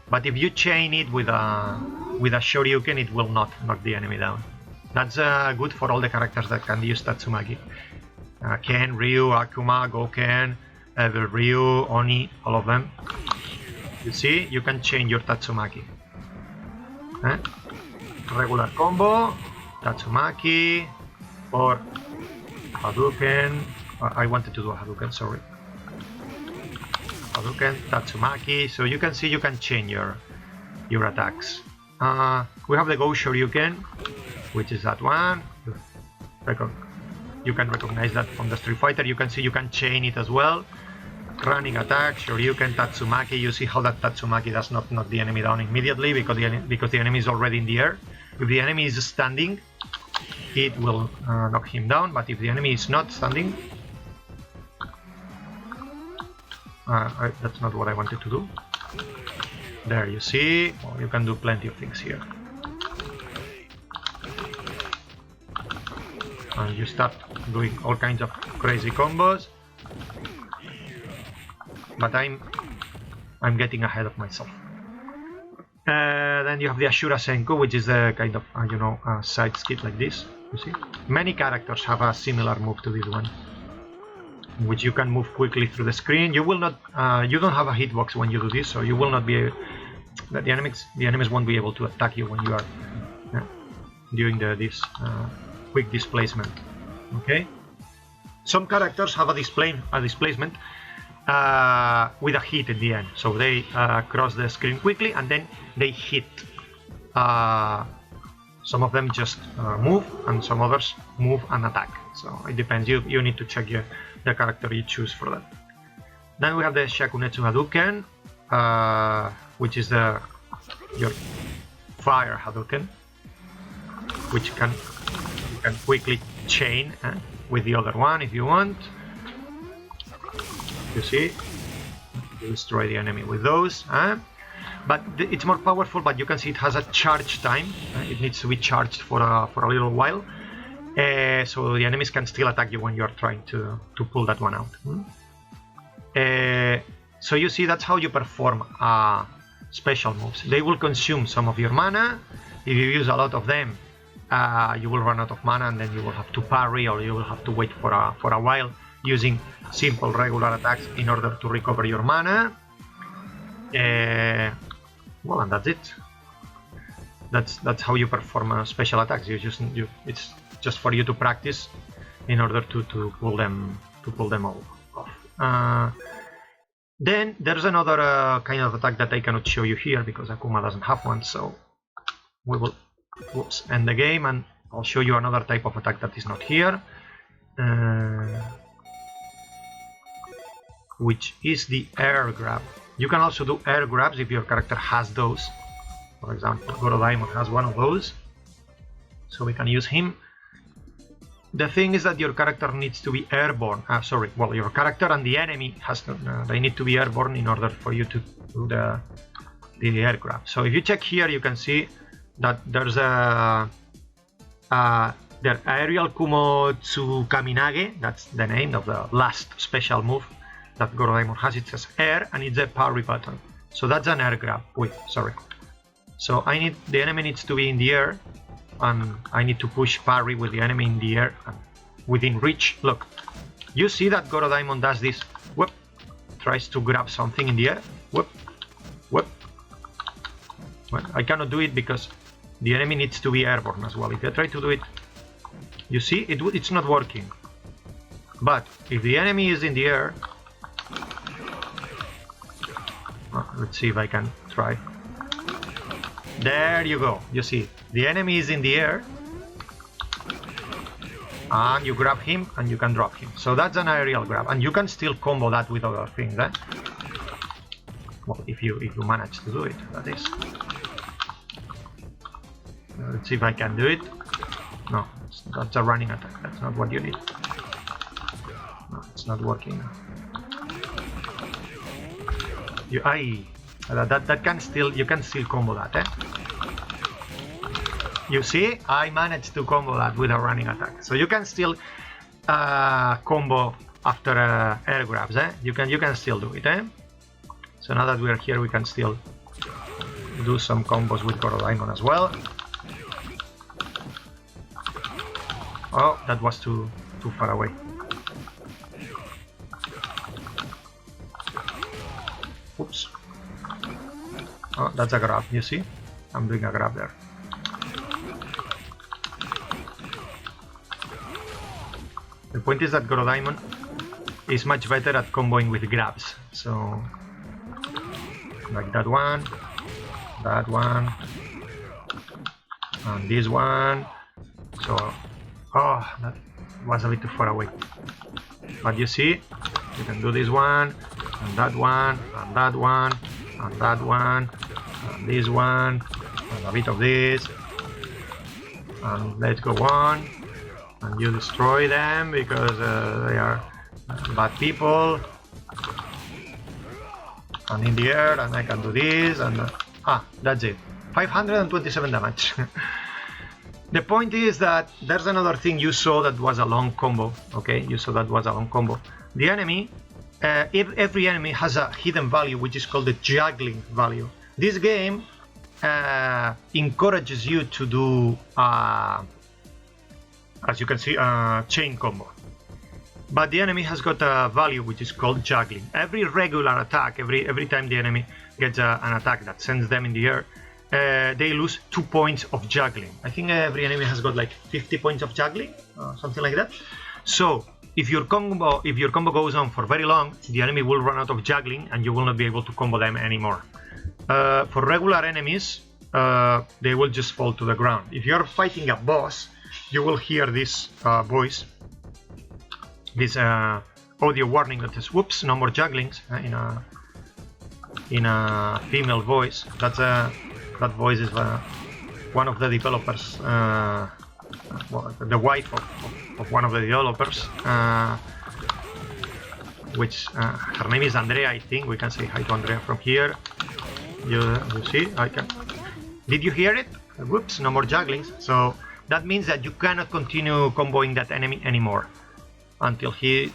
A: but if you chain it with a Shoryuken, it will not knock the enemy down. That's good for all the characters that can use Tatsumaki. Ken, Ryu, Akuma, Goken, Ryu, Oni, all of them. You see, you can change your Tatsumaki. Regular combo, Tatsumaki, or Hadouken. I wanted to do a Hadouken, sorry. Hadouken, Tatsumaki. So you can see you can change your attacks. We have the Go Shoryuken, which is that one. You can recognize that from the Street Fighter. You can see you can chain it as well. Running attack, Shoryuken, Tatsumaki. You see how that Tatsumaki does not knock the enemy down immediately because the enemy is already in the air. If the enemy is standing, it will knock him down. But if the enemy is not standing, that's not what I wanted to do. There, you see, well, you can do plenty of things here. And you start doing all kinds of crazy combos. But I'm getting ahead of myself. Then you have the Ashura Senku, which is a kind of side skip like this. You see, many characters have a similar move to this one, in which you can move quickly through the screen. You will not, you don't have a hitbox when you do this, so you will not be. The enemies won't be able to attack you when you are doing this quick displacement. Okay. Some characters have a displacement with a hit at the end, so they cross the screen quickly and then they hit. Some of them just move, and some others move and attack. So it depends. You need to check the character you choose for that. Then we have the Shakunetsu Hadouken, which is your fire Hadouken, which you can quickly chain with the other one if you want. You see, you destroy the enemy with those. But it's more powerful. But you can see it has a charge time. It needs to be charged for a little while, so the enemies can still attack you when you are trying to pull that one out. So you see, that's how you perform special moves. They will consume some of your mana. If you use a lot of them, you will run out of mana, and then you will have to parry, or you will have to wait for a while using simple regular attacks in order to recover your mana. Well, and that's it. That's how you perform special attacks. It's just for you to practice in order to pull them all off. Then there's another kind of attack that I cannot show you here because Akuma doesn't have one. So we will end the game, and I'll show you another type of attack that is not here, which is the air grab. You can also do air grabs if your character has those. For example, Gorodaimon has one of those, so we can use him. The thing is that your character needs to be airborne. Your character and the enemy they need to be airborne in order for you to do the air grab. So if you check here, you can see that there's the aerial Kumotsu Kaminage. That's the name of the last special move that Gorodaimon has. It says air, and it's a parry button. So that's an air grab. So the enemy needs to be in the air, and I need to push parry with the enemy in the air and within reach. Look, you see that Gorodaimon does this. Whoop, tries to grab something in the air. Whoop, whoop. Well, I cannot do it because the enemy needs to be airborne as well. If I try to do it, you see, it's not working. But if the enemy is in the air, let's see if I can try. There you go. You see, the enemy is in the air, and you grab him and you can drop him. So that's an aerial grab, and you can still combo that with other things. Well, if you manage to do it, that is. Let's see if I can do it. No, that's a running attack. That's not what you need. No, it's not working. That can still, you can still combo that, eh? You see, I managed to combo that with a running attack. So you can still combo after air grabs, eh? You can still do it, eh? So now that we're here, we can still do some combos with Gorodaimon as well. Oh, that was too far away. Oops. Oh, that's a grab, you see? I'm doing a grab there. The point is that Gorodaimon is much better at comboing with grabs. So, like that one, and this one. So, oh, that was a bit too far away. But you see, you can do this one, and that one, and that one, and that one, and this one, and a bit of this. And let's go on. And you destroy them because they are bad people. And in the air, and I can do this, and that's it. 527 damage. The point is that there's another thing you saw that was a long combo. Okay, you saw that was a long combo. The enemy, every enemy has a hidden value which is called the juggling value. This game encourages you to do, as you can see, a chain combo. But the enemy has got a value which is called juggling. Every regular attack, every time the enemy gets an attack that sends them in the air, they lose 2 points of juggling. I think every enemy has got like 50 points of juggling, something like that. So if your combo goes on for very long, the enemy will run out of juggling and you will not be able to combo them anymore. For regular enemies, they will just fall to the ground. If you're fighting a boss, you will hear this voice, this audio warning that says, "Whoops, no more jugglings," in a female voice. That voice is one of the developers, well, the wife of one of the developers, which her name is Andrea, I think. We can say hi to Andrea from here. You see, I can. Did you hear it? Whoops, no more jugglings. So that means that you cannot continue comboing that enemy anymore until he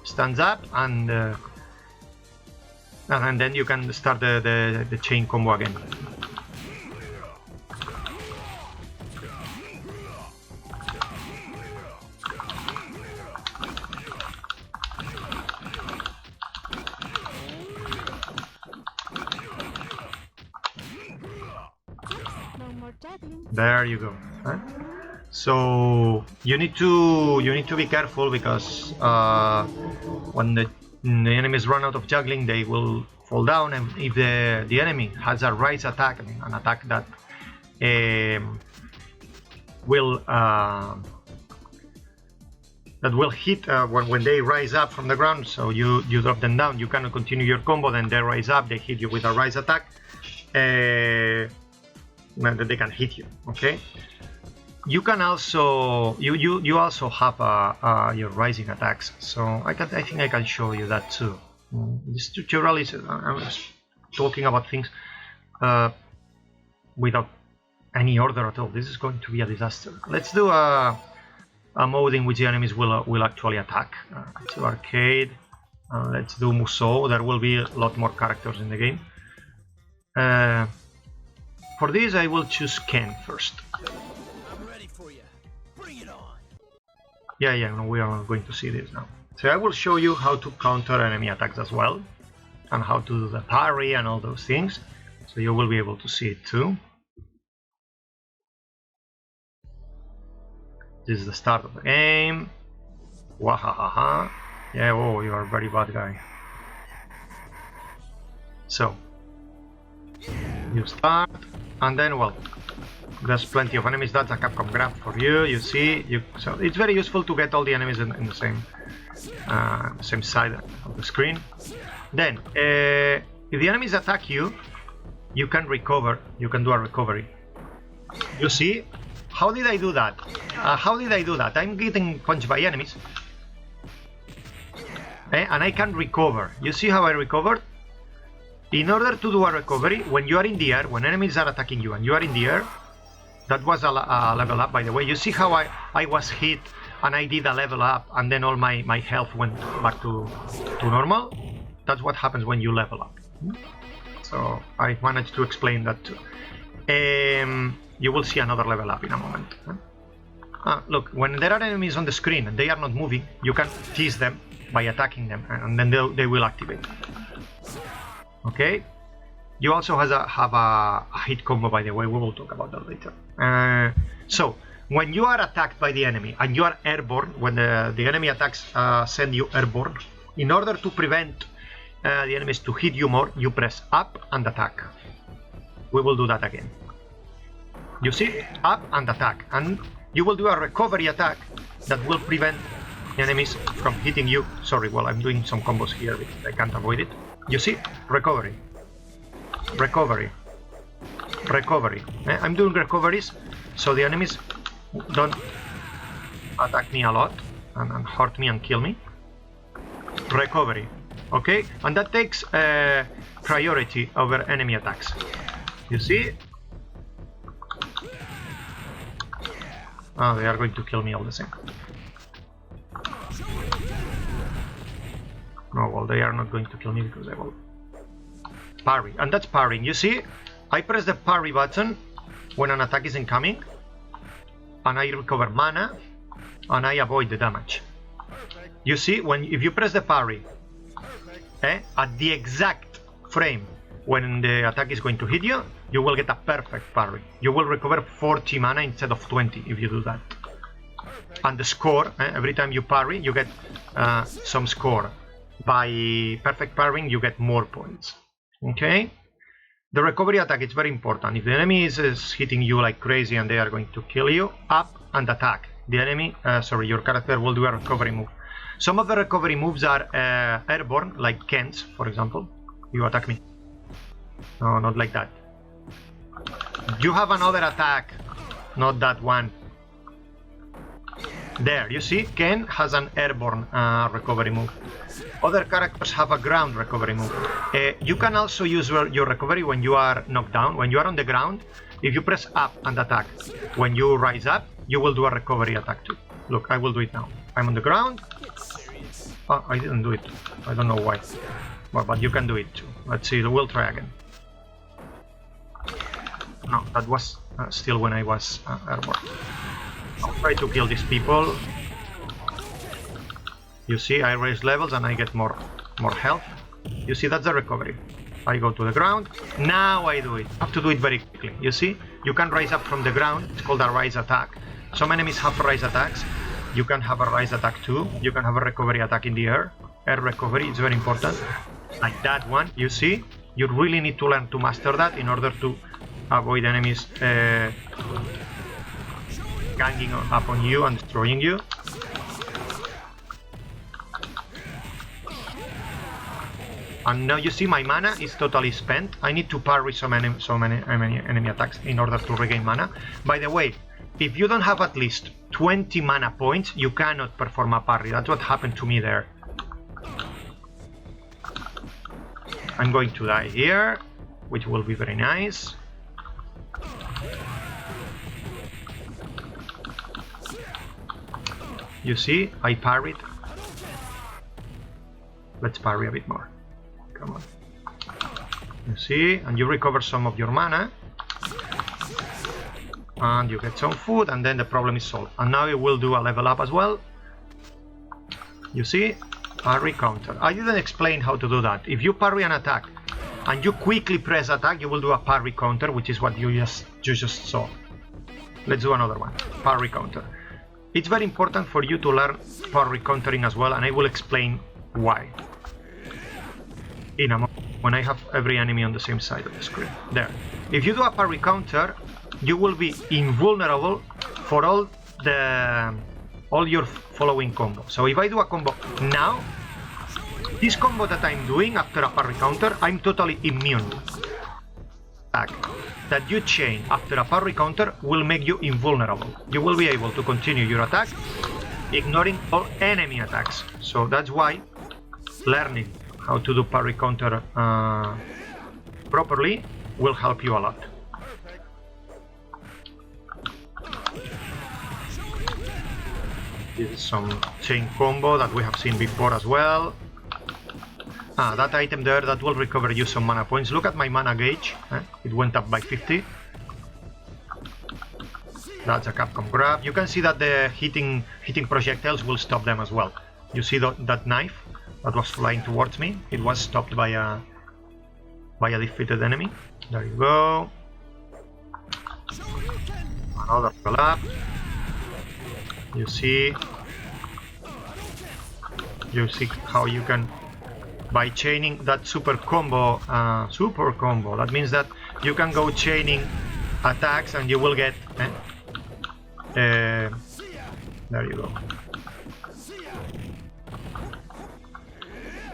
A: stands up, and then you can start the chain combo again. There you go. Huh? So you need to be careful, because when the enemies run out of juggling, they will fall down, and if the enemy has a rise attack, I mean, an attack that will hit when they rise up from the ground, so you drop them down, you cannot continue your combo, then they rise up, they hit you with a rise attack, then they can hit you. Okay. You can also you also have your rising attacks, so I think I can show you that too. This tutorial is I'm talking about things without any order at all. This is going to be a disaster. Let's do a mode in which the enemies will actually attack. Let's do arcade. Let's do Musou. There will be a lot more characters in the game. For this, I will choose Ken first. Yeah, no, we are going to see this now. So I will show you how to counter enemy attacks as well, and how to do the parry and all those things, so you will be able to see it too. This is the start of the game. Wahahaha. Yeah, oh, you are a very bad guy. So, you start, and then, well, there's plenty of enemies. That's a Capcom grab for you. You see, so it's very useful to get all the enemies in the same side of the screen. Then, if the enemies attack you, you can recover. You can do a recovery. You see? How did I do that? How did I do that? I'm getting punched by enemies. And I can recover. You see how I recovered? In order to do a recovery, when you are in the air, when enemies are attacking you and you are in the air, that was a level up, by the way. You see how I was hit and I did a level up and then all my health went back to normal? That's what happens when you level up. So I managed to explain that too. You will see another level up in a moment. Look, when there are enemies on the screen and they are not moving, you can tease them by attacking them, and then they will activate. Okay? You also have a hit combo, by the way. We will talk about that later. So, when you are attacked by the enemy and you are airborne, when the enemy attacks send you airborne, in order to prevent the enemies to hit you more, you press up and attack. We will do that again. You see? Up and attack. And you will do a recovery attack that will prevent enemies from hitting you. Sorry, well, I'm doing some combos here because I can't avoid it. You see? Recovery. Recovery. Recovery. I'm doing recoveries so the enemies don't attack me a lot and hurt me and kill me. Recovery. Okay? And that takes priority over enemy attacks. You see? Oh, they are going to kill me all the same. No, well, they are not going to kill me because I will parry. And that's parrying. You see? I press the parry button when an attack is incoming. And I recover mana. And I avoid the damage. You see? If you press the parry at the exact frame when the attack is going to hit you, you will get a perfect parry. You will recover 40 mana instead of 20 if you do that. And the score, every time you parry, you get some score. By perfect parrying, you get more points. Okay? The recovery attack is very important. If the enemy is hitting you like crazy and they are going to kill you, up and attack. The enemy, your character will do a recovery move. Some of the recovery moves are airborne, like Ken's, for example. You attack me. No, not like that. You have another attack, not that one. There, you see, Ken has an airborne recovery move. Other characters have a ground recovery move. You can also use your recovery when you are knocked down. When you are on the ground, if you press up and attack, when you rise up, you will do a recovery attack too. Look, I will do it now. I'm on the ground. Oh, I didn't do it. I don't know why. Well, but you can do it too. Let's see, we'll try again. No, that was still when I was airborne. I'll try to kill these people. You see, I raise levels and I get more health. You see, that's the recovery. I go to the ground. Now I do it. I have to do it very quickly. You see, you can rise up from the ground. It's called a rise attack. Some enemies have rise attacks. You can have a rise attack too. You can have a recovery attack in the air. Air recovery is very important. Like that one. You see, you really need to learn to master that in order to avoid enemies ganging up on you and destroying you. And now you see my mana is totally spent. I need to parry so many enemy attacks in order to regain mana. By the way, if you don't have at least 20 mana points, you cannot perform a parry. That's what happened to me there. I'm going to die here, which will be very nice. You see, I parried. Let's parry a bit more. Come on. You see, and you recover some of your mana. And you get some food, and then the problem is solved. And now it will do a level up as well. You see, parry counter. I didn't explain how to do that. If you parry an attack, and you quickly press attack, you will do a parry counter, which is what you just saw. Let's do another one. Parry counter. It's very important for you to learn parry countering as well, and I will explain why in a moment when I have every enemy on the same side of the screen. There. If you do a parry counter, you will be invulnerable for all your following combo. So if I do a combo now, this combo that I'm doing after a parry counter, I'm totally immune. attack that you chain after a parry counter will make you invulnerable. You will be able to continue your attack, ignoring all enemy attacks. So that's why learning how to do parry counter properly will help you a lot. This is some chain combo that we have seen before as well. That item there, that will recover you some mana points. Look at my mana gauge, it went up by 50. That's a Capcom grab. You can see that the hitting projectiles will stop them as well. You see that knife that was flying towards me? It was stopped by a defeated enemy. There you go. Another collab. You see how you can, by chaining that super combo, that means that you can go chaining attacks and you will get there you go,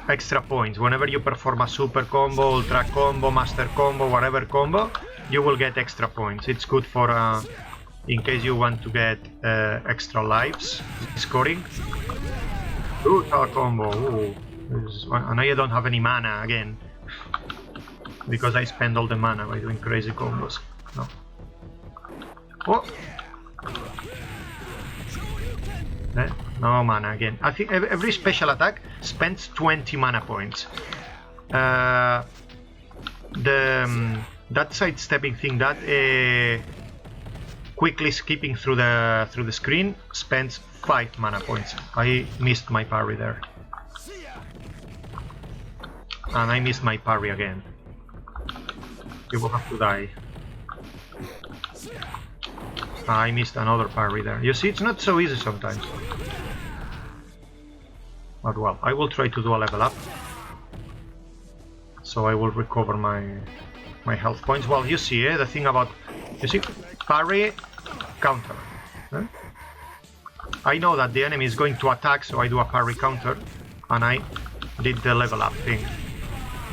A: extra points. Whenever you perform a super combo, ultra combo, master combo, whatever combo, you will get extra points. It's good for in case you want to get extra lives scoring. Brutal combo. Ooh. And I don't have any mana again because I spend all the mana by doing crazy combos. No. Oh. No mana again. I think every special attack spends 20 mana points. That sidestepping thing, that quickly skipping through the screen, spends 5 mana points. I missed my parry there. And I missed my parry again. You will have to die. I missed another parry there. You see, it's not so easy sometimes. But well, I will try to do a level up. So I will recover my health points. Well, you see, the thing about... You see, parry, counter. I know that the enemy is going to attack, so I do a parry counter. And I did the level up thing.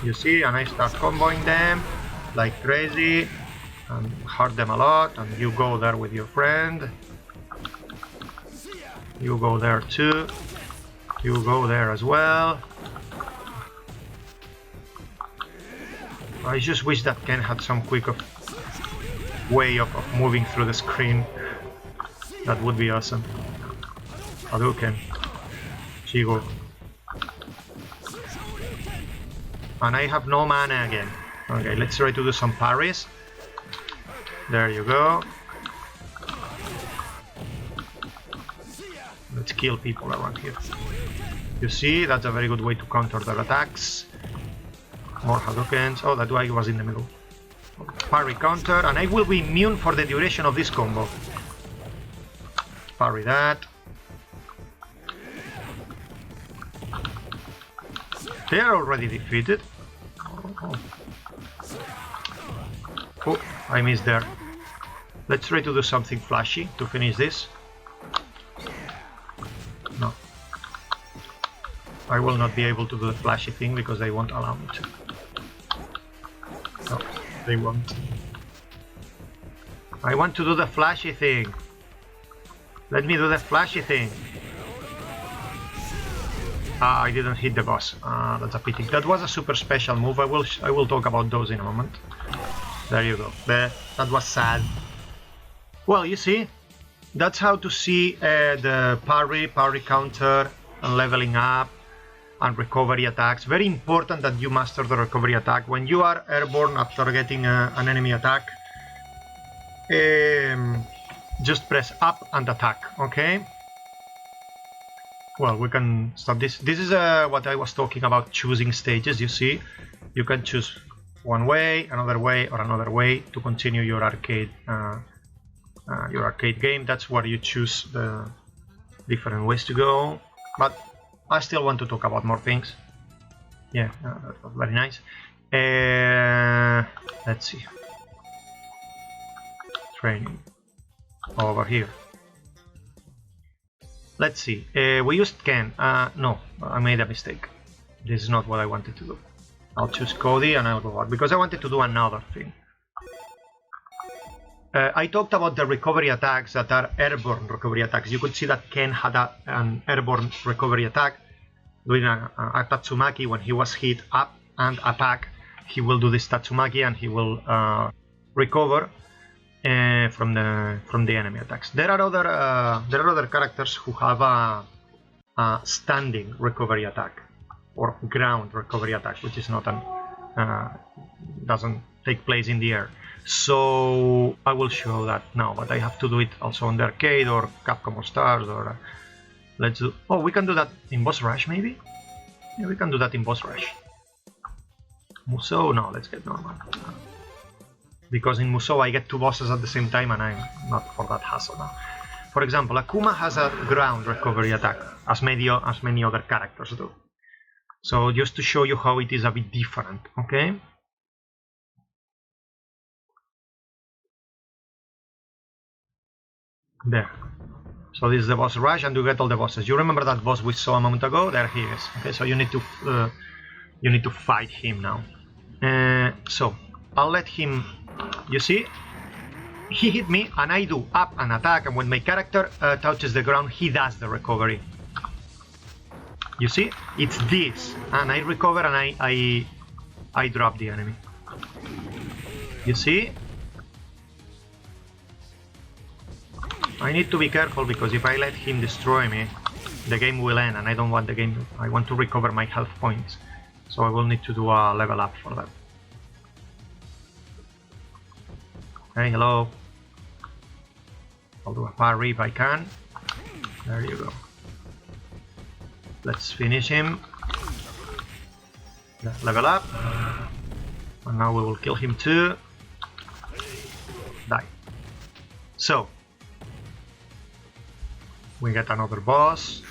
A: You see, and I start comboing them like crazy and hurt them a lot, and you go there with your friend. You go there too. You go there as well. I just wish that Ken had some quick way of moving through the screen. That would be awesome. Hadouken. Shigo. And I have no mana again. Okay, let's try to do some parries. There you go. Let's kill people around here. You see, that's a very good way to counter their attacks. More Hadoukens. Oh, that guy was in the middle. Parry counter, and I will be immune for the duration of this combo. Parry that. They are already defeated. Oh, I missed there. Let's try to do something flashy to finish this. No. I will not be able to do the flashy thing because they won't allow me to. No, they won't. I want to do the flashy thing. Let me do the flashy thing. I didn't hit the boss. That's a pity. That was a super special move. I will talk about those in a moment. There you go. That was sad. Well, you see, that's how to see the parry counter, and leveling up, and recovery attacks. Very important that you master the recovery attack. When you are airborne after getting an enemy attack, just press up and attack, okay? Well, we can stop this. This is what I was talking about, choosing stages. You see, you can choose one way, another way, or another way to continue your arcade game. That's where you choose the different ways to go. But I still want to talk about more things. Yeah, that was very nice. Let's see. Training over here. Let's see. We used Ken. No, I made a mistake. This is not what I wanted to do. I'll choose Cody and I'll go out because I wanted to do another thing. I talked about the recovery attacks that are airborne recovery attacks. You could see that Ken had an airborne recovery attack. Doing a Tatsumaki when he was hit up and attack, he will do this Tatsumaki and he will recover from the enemy attacks. There are other characters who have a standing recovery attack or ground recovery attack, which is not doesn't take place in the air. So I will show that now, but I have to do it also on the arcade or Capcom All Stars or let's do. Oh, we can do that in Boss Rush maybe. Yeah, we can do that in Boss Rush. Musou, no, let's get normal. Because in Musou I get two bosses at the same time and I'm not for that hassle now. For example, Akuma has a ground recovery attack, as many other characters do. So just to show you how it is a bit different, okay? There. So this is the boss rush, and you get all the bosses. You remember that boss we saw a moment ago? There he is. Okay, so you need to fight him now. So I'll let him. You see, he hit me, and I do up and attack, and when my character touches the ground, he does the recovery. You see, it's this, and I recover, and I drop the enemy. You see. I need to be careful because if I let him destroy me, the game will end and I don't want the game. I want to recover my health points. So I will need to do a level up for that. Hey, hello. I'll do a parry if I can. There you go. Let's finish him. Level up. And now we will kill him too. Die. So. We get another boss.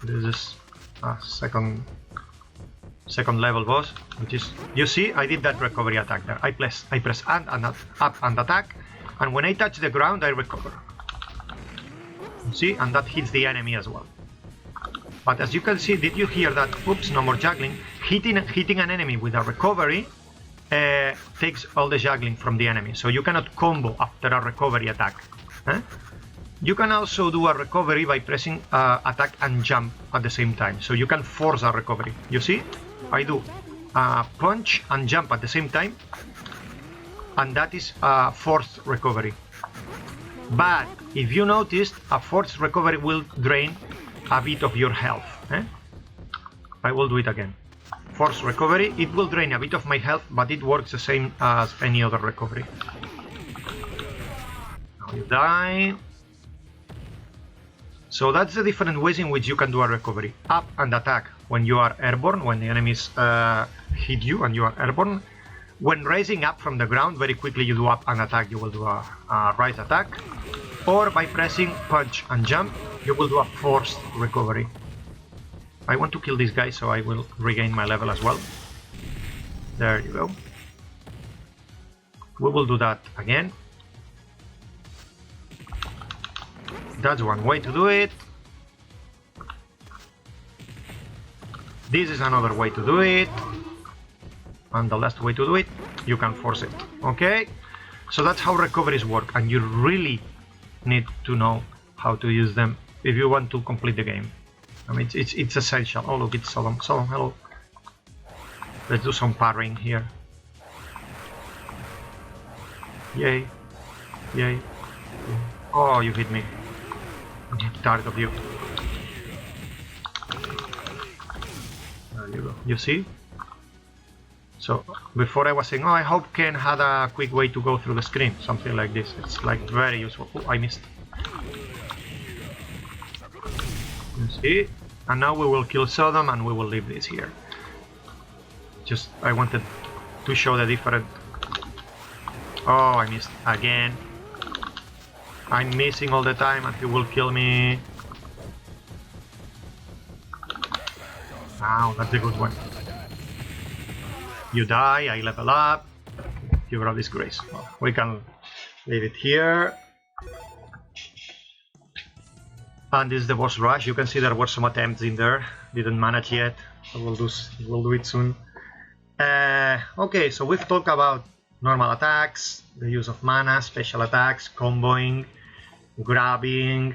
A: This is a second level boss, which is, you see, I did that recovery attack there. I press up and attack, and when I touch the ground, I recover. You see, and that hits the enemy as well. But as you can see, did you hear that? Oops, no more juggling. Hitting an enemy with a recovery takes all the juggling from the enemy, so you cannot combo after a recovery attack. You can also do a recovery by pressing attack and jump at the same time. So you can force a recovery. You see? I do punch and jump at the same time. And that is a forced recovery. But if you noticed, a forced recovery will drain a bit of your health. I will do it again. Forced recovery, it will drain a bit of my health, but it works the same as any other recovery. Now you die. So that's the different ways in which you can do a recovery. Up and attack when you are airborne, when the enemies hit you and you are airborne. When rising up from the ground, very quickly you do up and attack, you will do a rise attack. Or by pressing punch and jump, you will do a forced recovery. I want to kill this guy, so I will regain my level as well. There you go. We will do that again. That's one way to do it. This is another way to do it. And the last way to do it, you can force it. Okay? So that's how recoveries work, and you really need to know how to use them if you want to complete the game. I mean, it's essential. Oh look, it's Solom. Solom, hello. Let's do some parrying here. Yay. Yay. Oh, you hit me. I'm tired of you. There you go. You see? So, before I was saying, oh, I hope Ken had a quick way to go through the screen. Something like this. It's like very useful. Oh, I missed. You see? And now we will kill Sodom and we will leave this here. Just, I wanted to show the different... Oh, I missed again. I'm missing all the time and he will kill me. Wow, that's a good one. You die, I level up. You grab this grace. Well, we can leave it here. And this is the boss rush. You can see there were some attempts in there. Didn't manage yet. So we'll do it soon. Okay, so we've talked about normal attacks, the use of mana, special attacks, comboing, grabbing,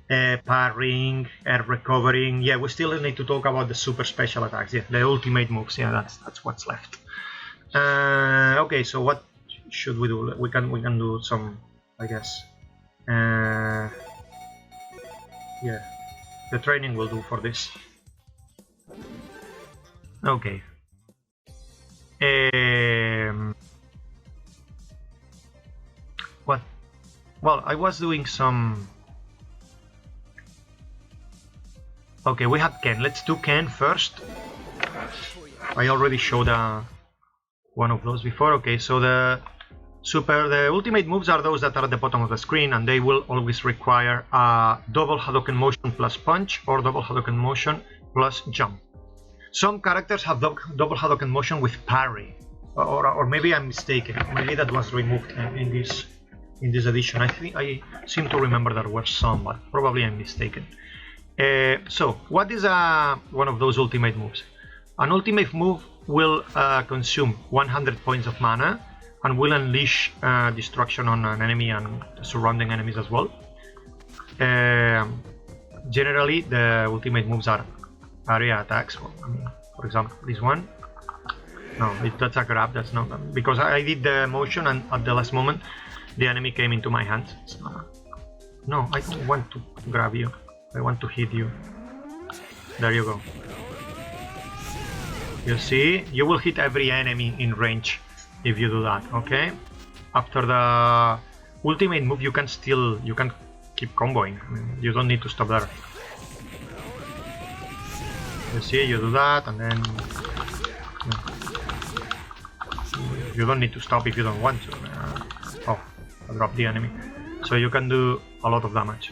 A: parrying, air recovering. Yeah, we still need to talk about the super special attacks. Yeah, the ultimate moves. Yeah, that's what's left. Okay, so what should we do? We can do some, I guess. Yeah, the training will do for this. Okay. What? Well, I was doing some. Okay, we have Ken. Let's do Ken first. I already showed one of those before. Okay, so the ultimate moves are those that are at the bottom of the screen, and they will always require a double Hadouken motion plus punch or double Hadouken motion plus jump. Some characters have double Hadouken motion with parry, or maybe I'm mistaken. Maybe that was removed in this edition. I seem to remember there were some, but probably I'm mistaken. So what is one of those ultimate moves? An ultimate move will consume 100 points of mana and will unleash destruction on an enemy and surrounding enemies as well. Generally, the ultimate moves are area attacks. For example, this one. No, that's a grab. That's not, because I did the motion and at the last moment the enemy came into my hands. No, I don't want to grab you. I want to hit you. There you go. You see, you will hit every enemy in range if you do that. Okay. After the ultimate move, you can keep comboing. I mean, you don't need to stop there. You see, you do that, and then you don't need to stop if you don't want to. Oh, I dropped the enemy. So you can do a lot of damage.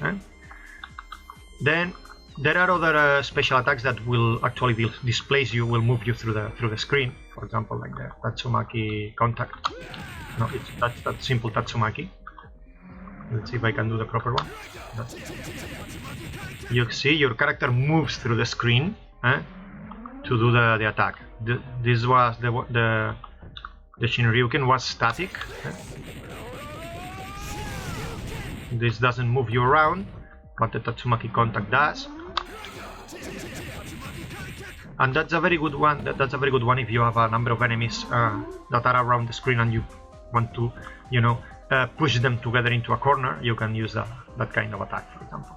A: Then there are other special attacks that will actually displace you, will move you through the screen. For example, like the Tatsumaki contact. No, that's simple Tatsumaki. Let's see if I can do the proper one. You see, your character moves through the screen to do the attack. This was the Shinryuken was static. This doesn't move you around, but the Tatsumaki contact does. And that's a very good one. That's a very good one if you have a number of enemies that are around the screen and you want to, push them together into a corner. You can use that kind of attack, for example.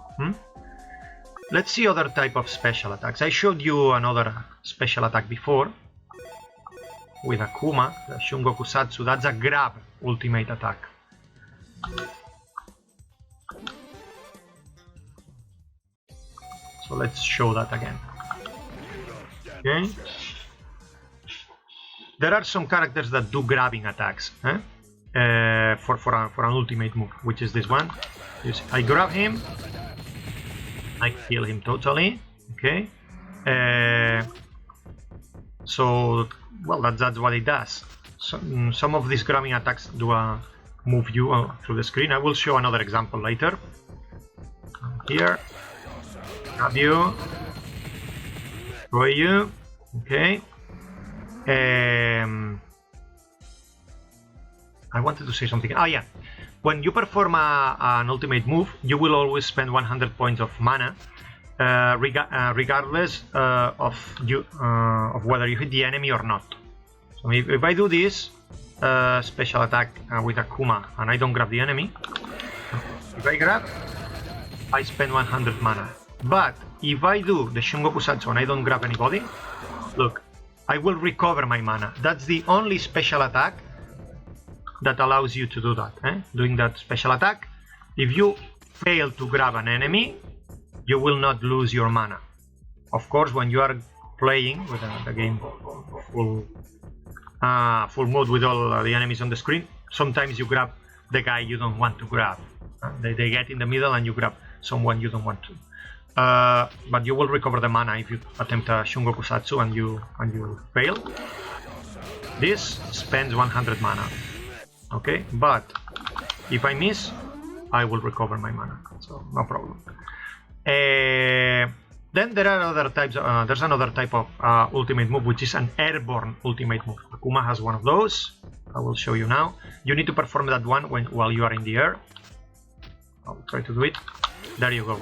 A: Let's see other type of special attacks. I showed you another special attack before with Akuma, the Shungoku Satsu. That's a grab ultimate attack. So let's show that again. Okay. There are some characters that do grabbing attacks for an ultimate move, which is this one. I grab him, I kill him totally. Okay. So, well, that's what it does. Some of these grabbing attacks do move you through the screen. I will show another example later. Here. Grab you, destroy you. Okay. I wanted to say something. Oh yeah, when you perform an ultimate move, you will always spend 100 points of mana, regardless of whether you hit the enemy or not. So if I do this special attack with Akuma and I don't grab the enemy, if I grab, I spend 100 mana. But if I do the Shungoku Satsu and I don't grab anybody, look, I will recover my mana. That's the only special attack that allows you to do that. Doing that special attack, if you fail to grab an enemy, you will not lose your mana. Of course, when you are playing with the game full mode with all the enemies on the screen, sometimes you grab the guy you don't want to grab. They get in the middle and you grab someone you don't want to. But you will recover the mana if you attempt a Shungoku Satsu and you fail. This spends 100 mana. Okay, but if I miss, I will recover my mana, so no problem. Then there are other types. There's another type of ultimate move, which is an airborne ultimate move. Akuma has one of those. I will show you now. You need to perform that one while you are in the air. I'll try to do it. There you go.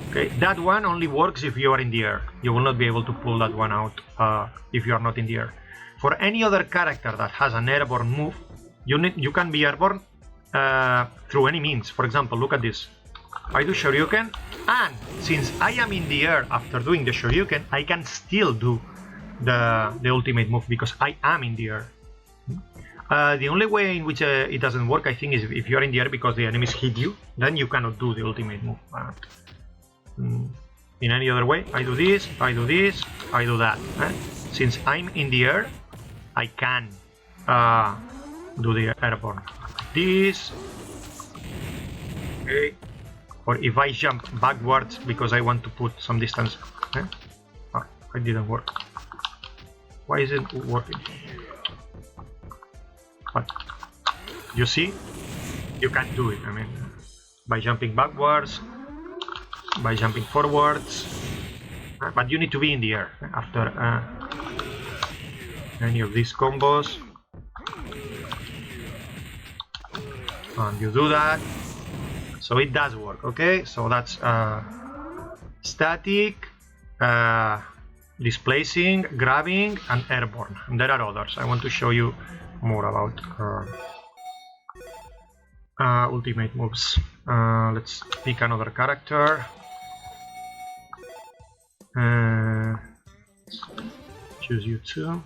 A: Okay, that one only works if you are in the air. You will not be able to pull that one out if you are not in the air. For any other character that has an airborne move, you can be airborne through any means. For example, look at this. I do Shoryuken, and since I am in the air after doing the Shoryuken, I can still do the ultimate move because I am in the air. The only way in which it doesn't work, I think, is if you're in the air because the enemies hit you, then you cannot do the ultimate move. In any other way, I do this, I do this, I do that. Since I'm in the air, I can do the airborne. This. Okay. Or if I jump backwards because I want to put some distance. Oh, it didn't work. Why is it working? But you see, you can do it. I mean, by jumping backwards, by jumping forwards, but you need to be in the air after any of these combos. And you do that. So it does work, okay? So that's static, displacing, grabbing, and airborne. And there are others. I want to show you more about ultimate moves. Let's pick another character. Choose you two.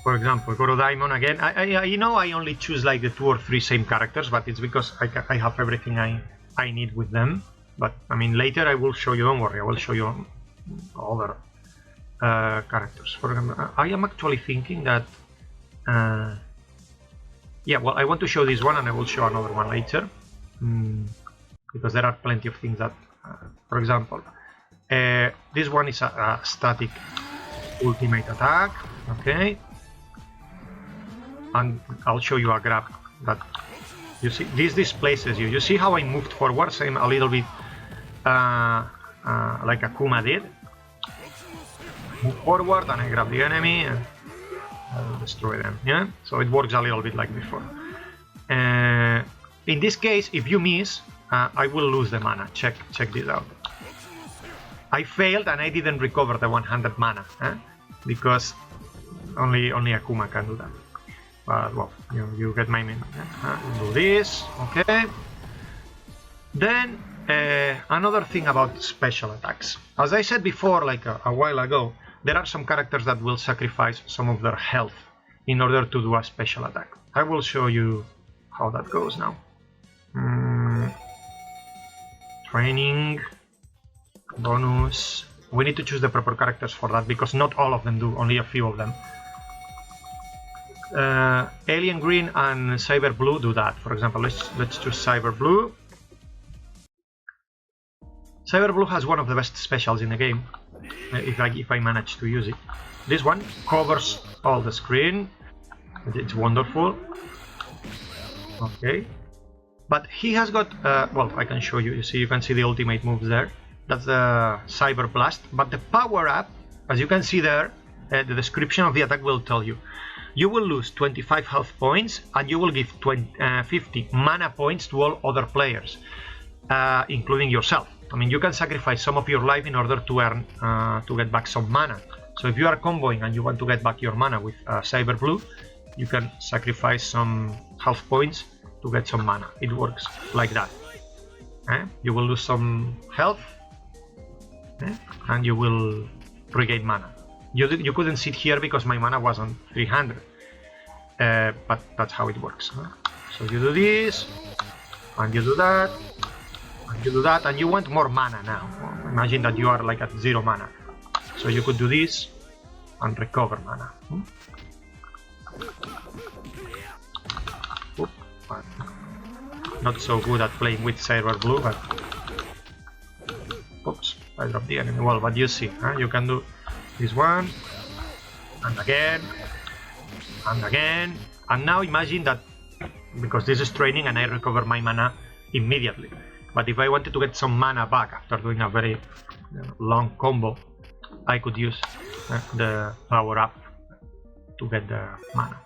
A: For example, Goro Daimon again. I know I only choose like the 2 or 3 same characters, but it's because I have everything I need with them. But I mean, later I will show you. Don't worry, I will show you other characters. For example, I am actually thinking that. Yeah, well, I want to show this one, and I will show another one later, because there are plenty of things that. For example, this one is a static ultimate attack. Okay. And I'll show you a grab that you see. This displaces you. You see how I moved forward? Same a little bit like Akuma did. Move forward and I grab the enemy and I'll destroy them. Yeah. So it works a little bit like before. In this case, if you miss, I will lose the mana. Check this out. I failed and I didn't recover the 100 mana because only Akuma can do that. But well, you get my meaning. Do this, okay. Then another thing about special attacks. As I said before, like a while ago, there are some characters that will sacrifice some of their health in order to do a special attack. I will show you how that goes now. Training, bonus. We need to choose the proper characters for that because not all of them do, only a few of them. Alien Green and Cyber Blue do that. For example, let's choose Cyber Blue. Cyber Blue has one of the best specials in the game, if I manage to use it. This one covers all the screen. It's wonderful. Okay, but he has got well, I can show you. You see, you can see the ultimate moves there. That's the Cyber Blast. But the power up, as you can see there, the description of the attack will tell you. You will lose 25 health points and you will give 50 mana points to all other players, including yourself. I mean, you can sacrifice some of your life in order to earn to get back some mana. So if you are comboing and you want to get back your mana with Cyber Blue, you can sacrifice some health points to get some mana. It works like that. You will lose some health and you will regain mana. You couldn't sit here because my mana was on 300, but that's how it works. So you do this, and you do that, and you do that, and you want more mana now. Imagine that you are like at 0 mana, so you could do this and recover mana. Not so good at playing with Cyber Blue, but oops, I dropped the enemy wall. But you see, you can do this one, and again, and again, and now imagine that, because this is training and I recover my mana immediately. But if I wanted to get some mana back after doing a very long combo, I could use the power up to get the mana.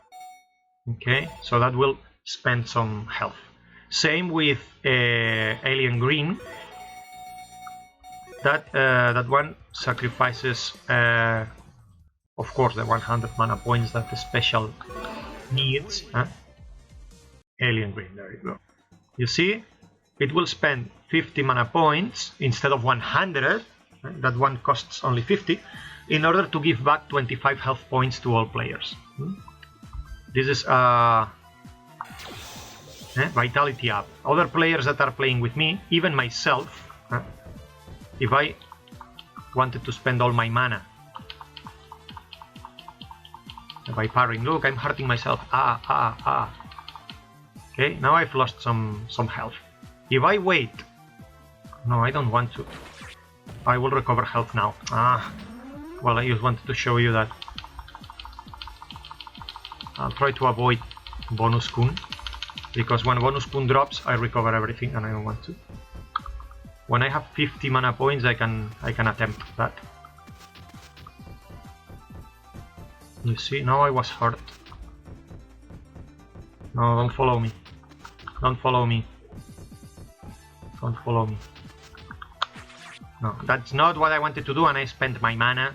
A: Okay, so that will spend some health. Same with Alien Green. That one sacrifices, of course, the 100 mana points that the special needs. Alien Green, there you go. You see, it will spend 50 mana points instead of 100. That one costs only 50, in order to give back 25 health points to all players. This is a vitality up. Other players that are playing with me, even myself, if I wanted to spend all my mana by parrying, look, I'm hurting myself. Okay, now I've lost some health. If I wait, no, I don't want to. I will recover health now. Well, I just wanted to show you that. I'll try to avoid bonus kun, because when bonus kun drops, I recover everything, and I don't want to. When I have 50 mana points, I can attempt that. You see, now I was hurt. No, don't follow me. Don't follow me. Don't follow me. No, that's not what I wanted to do, and I spent my mana.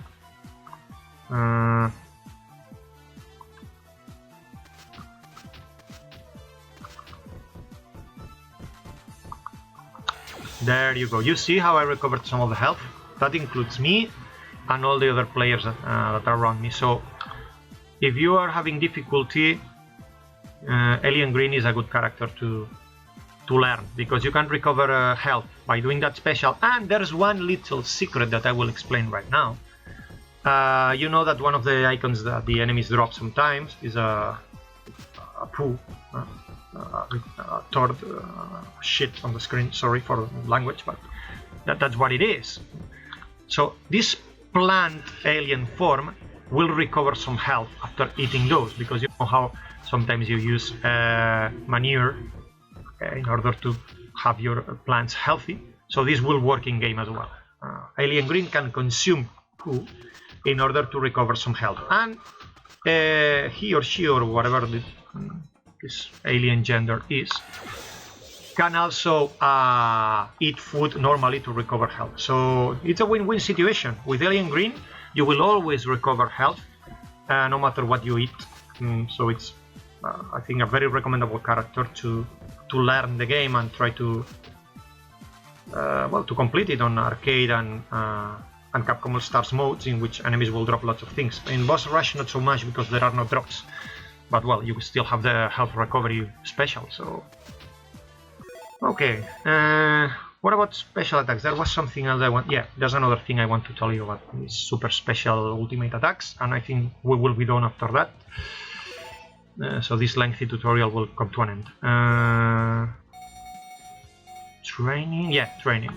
A: There you go. You see how I recovered some of the health? That includes me and all the other players that are around me. So if you are having difficulty, Alien Green is a good character to learn, because you can recover health by doing that special. And there's one little secret that I will explain right now. You know that one of the icons that the enemies drop sometimes is a poo, third shit on the screen. Sorry for the language, but that's what it is. So this plant alien form will recover some health after eating those, because you know how sometimes you use manure in order to have your plants healthy. So this will work in game as well. Alien Green can consume poo in order to recover some health, and he or she or whatever this alien gender is can also eat food normally to recover health. So it's a win-win situation. With Alien Green, you will always recover health no matter what you eat. So it's I think a very recommendable character to learn the game and try to well, to complete it on arcade and Capcom All Stars modes, in which enemies will drop lots of things. In boss rush, not so much, because there are no drops. But well, you still have the health recovery special. So okay, what about special attacks? There was something else I want. Yeah, there's another thing I want to tell you about these super special ultimate attacks, and I think we will be done after that. So this lengthy tutorial will come to an end. Training, yeah, training.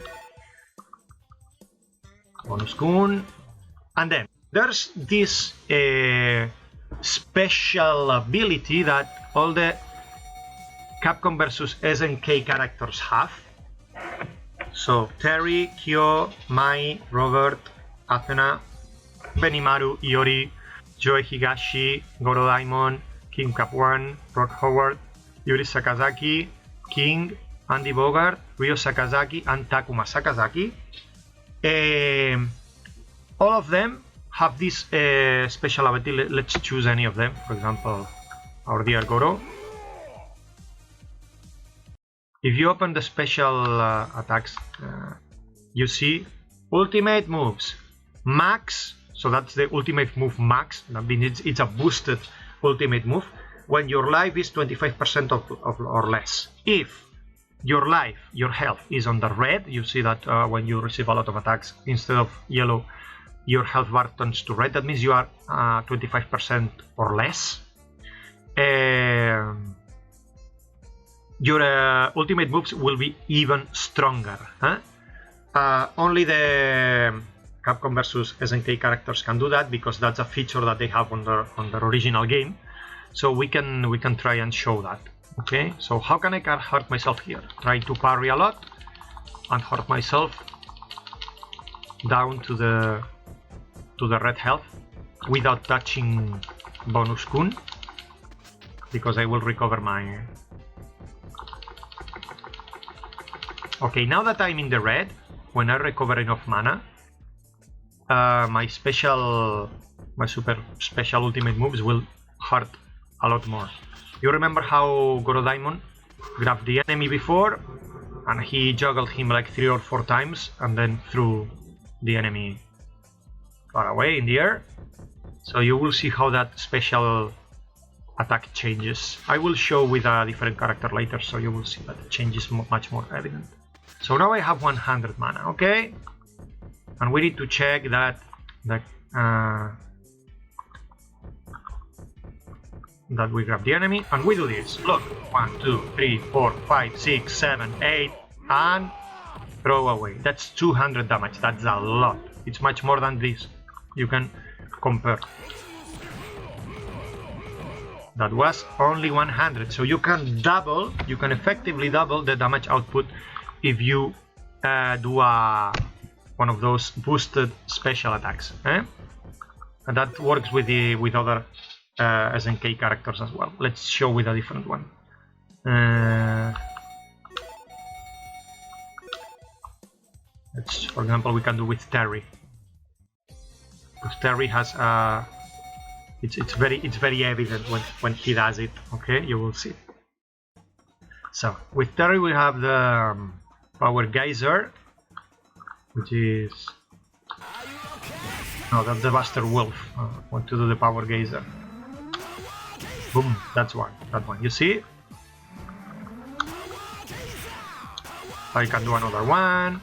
A: Bonus kun, and then there's this special ability that all the Capcom vs SNK characters have. So Terry, Kyo, Mai, Robert, Athena, Benimaru, Iori, Joe Higashi, Goro Daimon, King Cap1, Rod Howard, Yuri Sakazaki, King, Andy Bogart, Ryo Sakazaki, and Takuma Sakazaki. All of them have this special ability. Let's choose any of them. For example, our dear Goro. If you open the special attacks, you see ultimate moves max. So that's the ultimate move max. That means it's a boosted ultimate move when your life is 25% or less. If your life, your health is on the red, you see that when you receive a lot of attacks, instead of yellow, your health bar turns to red. That means you are 25% or less. Your ultimate moves will be even stronger. Only the Capcom vs SNK characters can do that, because that's a feature that they have on their original game. So we can try and show that. Okay, so how can I hurt myself here? Try to parry a lot, and hurt myself down to the red health without touching bonus kun, because I will recover my... Okay, now that I'm in the red, when I recover enough mana, my super special ultimate moves will hurt a lot more. You remember how Gorodaimon grabbed the enemy before and he juggled him like 3 or 4 times and then threw the enemy far away in the air? So you will see how that special attack changes. I will show with a different character later, so you will see that the change is much more evident. So now I have 100 mana, okay? And we need to check that that we grab the enemy, and we do this. Look, 1, 2, 3, 4, 5, 6, 7, 8, and throw away. That's 200 damage. That's a lot. It's much more than this. You can compare. That was only 100. So you can effectively double the damage output if you do one of those boosted special attacks. And that works with other SNK characters as well. Let's show with a different one. For example, we can do with Terry. Because Terry has it's very evident when he does it. Okay, you will see. So with Terry we have the Power Geyser, which is that's the Buster Wolf. I want to do the Power Geyser. Boom, that's one. That one. You see? I can do another one.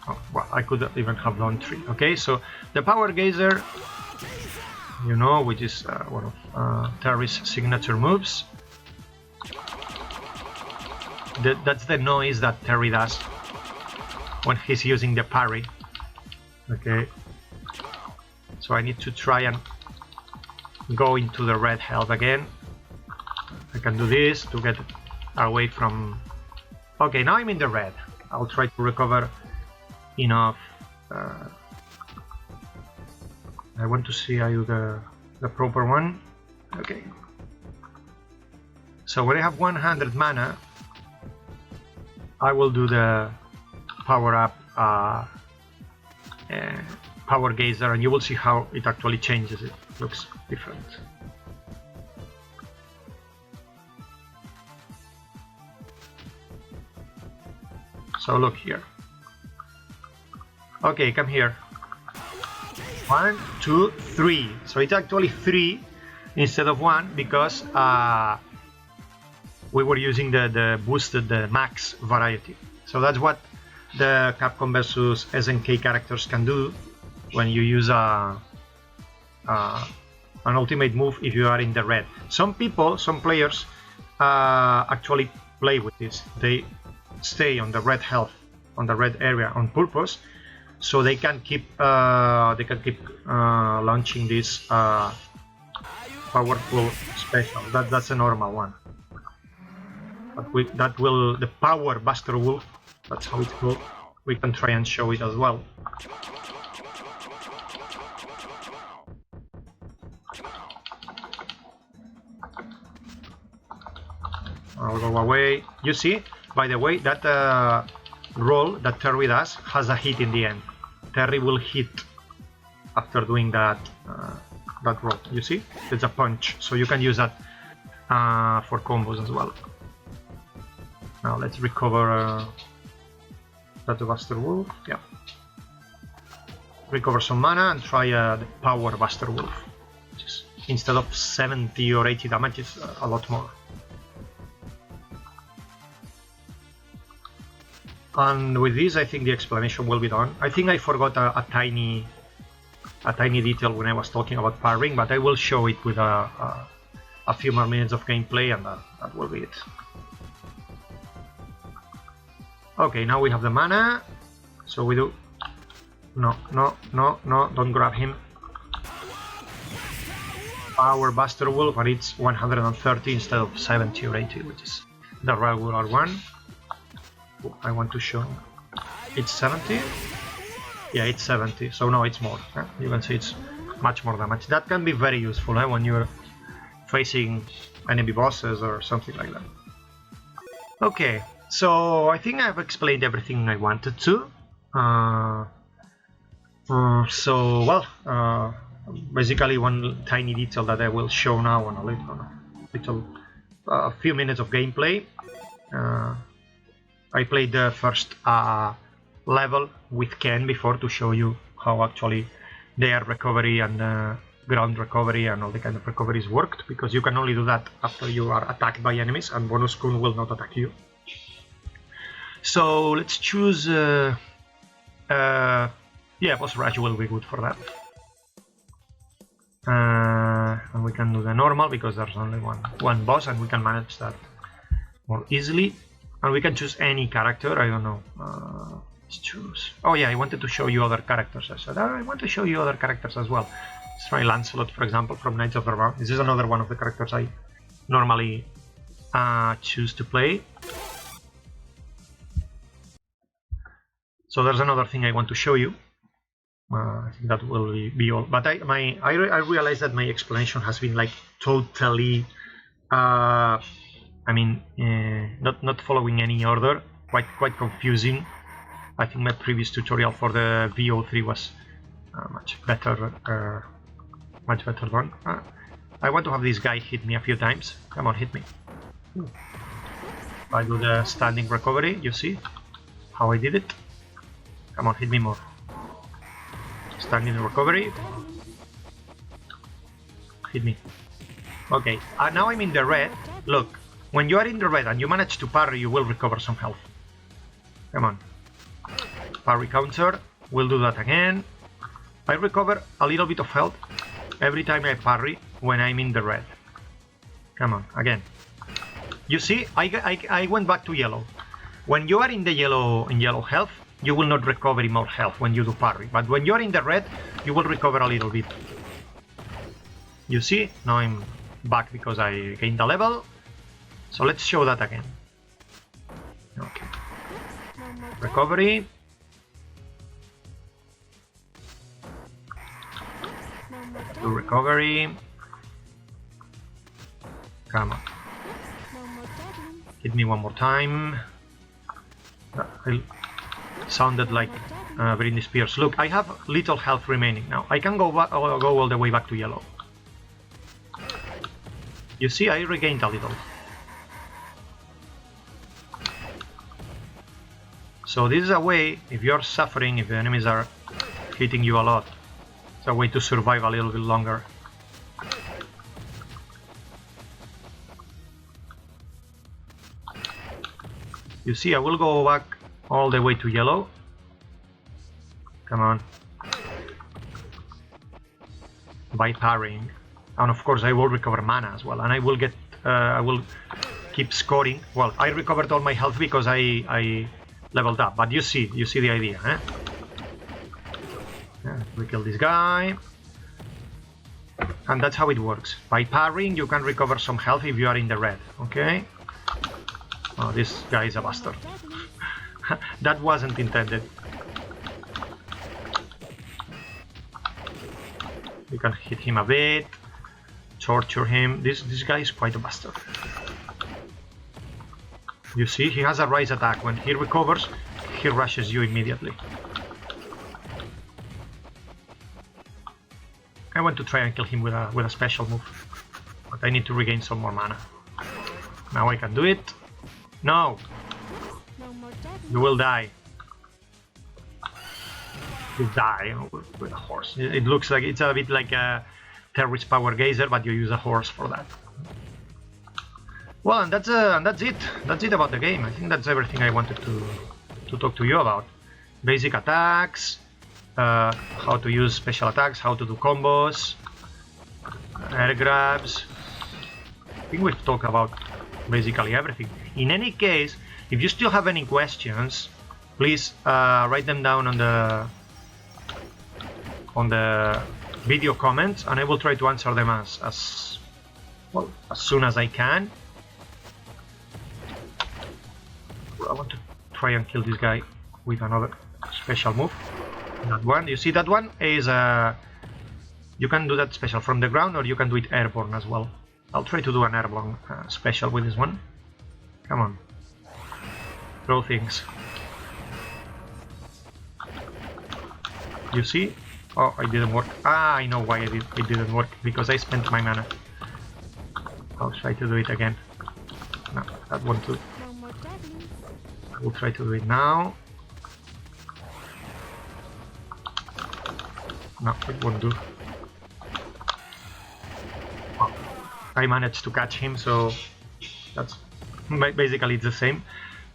A: Oh, well, I could even have done 3. Okay, so the Power Geyser, you know, which is one of Terry's signature moves. That's the noise that Terry does when he's using the parry. Okay, so I need to try and go into the red health again. I can do this to get away from... Okay, now I'm in the red. I'll try to recover enough. I want to see I do the proper one. Okay. So when I have 100 mana, I will do the power up Power Geyser, and you will see how it actually changes. It looks different. So look here. Okay, come here. 1, 2, 3. So it's actually 3 instead of 1 because we were using the boosted, the max variety. So that's what the Capcom versus SNK characters can do when you use an ultimate move if you are in the red. Some players actually play with this. They stay on the red health, on the red area on purpose, so they can keep launching this powerful special. That's a normal one. But the Power Buster Wolf, that's how it's called. We can try and show it as well. I'll go away. You see, by the way, that roll that Terry does has a hit in the end. Terry will hit after doing that roll. You see, it's a punch, so you can use that for combos as well. Now let's recover that Buster Wolf. Yeah, recover some mana and try the Power Buster Wolf, which is, instead of 70 or 80 damage, it's a lot more. And with this, I think the explanation will be done. I think I forgot a tiny detail when I was talking about parrying, but I will show it with a few more minutes of gameplay, and that will be it. Okay, now we have the mana, so we do... No, don't grab him. Power Buster Wolf, and it's 130 instead of 70 or 80, which is the regular one. I want to show. It's 70. Yeah, it's 70. So no, it's more. You can see it's much more damage. That can be very useful when you're facing enemy bosses or something like that. Okay, so I think I've explained everything I wanted to. Basically one tiny detail that I will show now on a few minutes of gameplay. I played the first level with Ken before to show you how actually their recovery and ground recovery and all the kind of recoveries worked, because you can only do that after you are attacked by enemies and bonus kun will not attack you. So let's choose boss rush will be good for that. And we can do the normal because there's only one boss and we can manage that more easily. And we can choose any character, I don't know. Let's choose. Oh yeah, I wanted to show you other characters. I said, I want to show you other characters as well. Let's try Lancelot, for example, from Knights of the Round. This is another one of the characters I normally choose to play. So there's another thing I want to show you. I think that will be all. But I realized that my explanation has been like totally, not following any order. Quite confusing. I think my previous tutorial for the v04 was much better done. I want to have this guy hit me a few times. Come on, hit me. I do the standing recovery. You see how I did it? Come on, hit me more. Standing recovery. Hit me. Okay, now I'm in the red. Look, when you are in the red and you manage to parry, you will recover some health. Come on. Parry counter. We'll do that again. I recover a little bit of health every time I parry when I'm in the red. Come on, again. You see, I went back to yellow. When you are in the yellow health, you will not recover more health when you do parry. But when you are in the red, you will recover a little bit. You see, now I'm back because I gained a level. So let's show that again. Okay. Recovery. Do recovery. Come on. Hit me one more time. It sounded like Britney Spears. Look, I have little health remaining now. I can go all the way back to yellow. You see, I regained a little. So this is a way, if you're suffering, if the enemies are hitting you a lot, it's a way to survive a little bit longer. You see, I will go back all the way to yellow. Come on. By parrying. And of course I will recover mana as well. And I will get, I will keep scoring. Well, I recovered all my health because I leveled up. But you see the idea, eh? Yeah, we kill this guy. And that's how it works. By parrying you can recover some health if you are in the red, okay? Oh, this guy is a bastard. That wasn't intended. You can hit him a bit, torture him. This guy is quite a bastard. You see, he has a rise attack. When he recovers, he rushes you immediately. I want to try and kill him with a special move, but I need to regain some more mana. Now I can do it. No! You will die. You die with a horse. It looks like it's a bit like a terrorist power gazer, but you use a horse for that. Well, and that's it. That's it about the game. I think that's everything I wanted to talk to you about. Basic attacks, how to use special attacks, how to do combos, air grabs. I think we've talked about basically everything. In any case, if you still have any questions, please write them down on the video comments, and I will try to answer them as soon as I can. I want to try and kill this guy with another special move. That one, you see that one is you can do that special from the ground, or you can do it airborne as well. I'll try to do an airborne special with this one. Come on, throw things. You see? Oh, it didn't work. Ah, I know why it didn't work, because I spent my mana. I'll try to do it again. No, that won't do. I will try to do it now. No, it won't do. Well, I managed to catch him, so that's basically it's the same.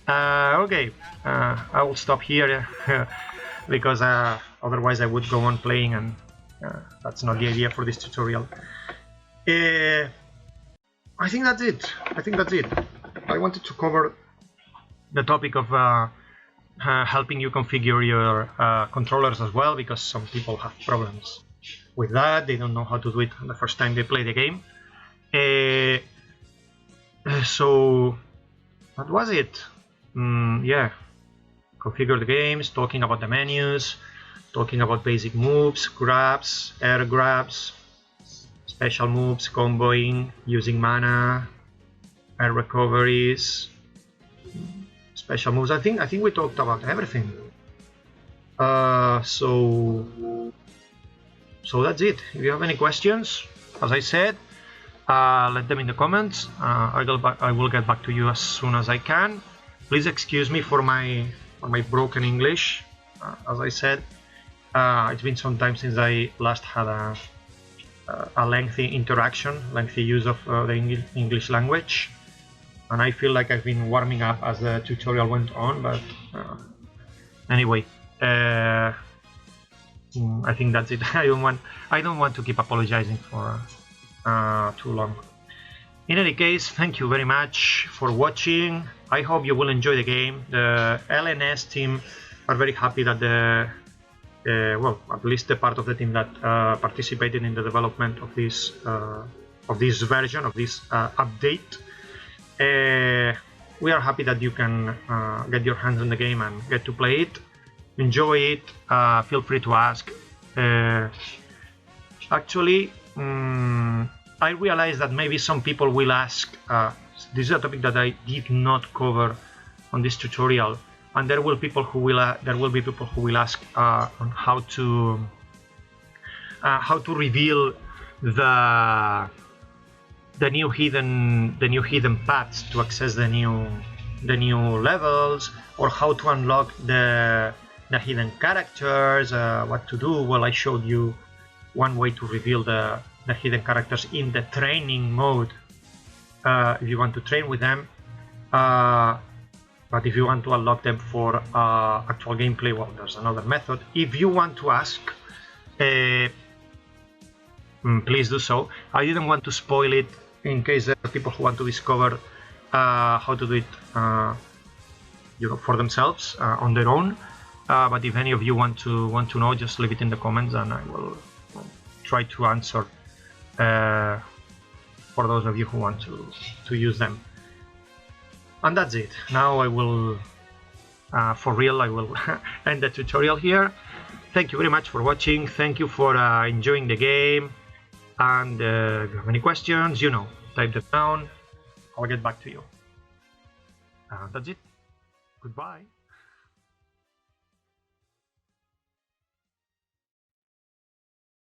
A: Okay, I will stop here because otherwise I would go on playing, and that's not the idea for this tutorial. I think that's it. I wanted to cover the topic of helping you configure your controllers as well, because some people have problems with that. They don't know how to do it the first time they play the game. So that was it. Yeah, configure the games, talking about the menus, talking about basic moves, grabs, air grabs, special moves, comboing, using mana, air recoveries, special moves. I think we talked about everything. So that's it. If you have any questions, as I said, let them in the comments. I will get back to you as soon as I can. Please excuse me for my broken English. As I said, it's been some time since I last had a lengthy interaction, lengthy use of the English language, and I feel like I've been warming up as the tutorial went on. But anyway, I think that's it. I don't want to keep apologizing for too long. In any case, thank you very much for watching. I hope you will enjoy the game. The LNS team are very happy that well, at least the part of the team that participated in the development of this version of this update. We are happy that you can get your hands on the game and get to play it, enjoy it. Feel free to ask. Actually, I realize that maybe some people will ask. This is a topic that I did not cover on this tutorial, and there will be people who will ask on how to reveal the new hidden paths to access the new levels, or how to unlock the hidden characters, what to do. Well, I showed you one way to reveal the hidden characters in the training mode, if you want to train with them. But if you want to unlock them for actual gameplay, well, there's another method. If you want to ask, please do so. I didn't want to spoil it in case there are people who want to discover how to do it, for themselves on their own. But if any of you want to know, just leave it in the comments, and I will try to answer for those of you who want to use them. And that's it. Now I will, for real, I will end the tutorial here. Thank you very much for watching. Thank you for enjoying the game. And if you have any questions, type them down. I'll get back to you. That's it. Goodbye.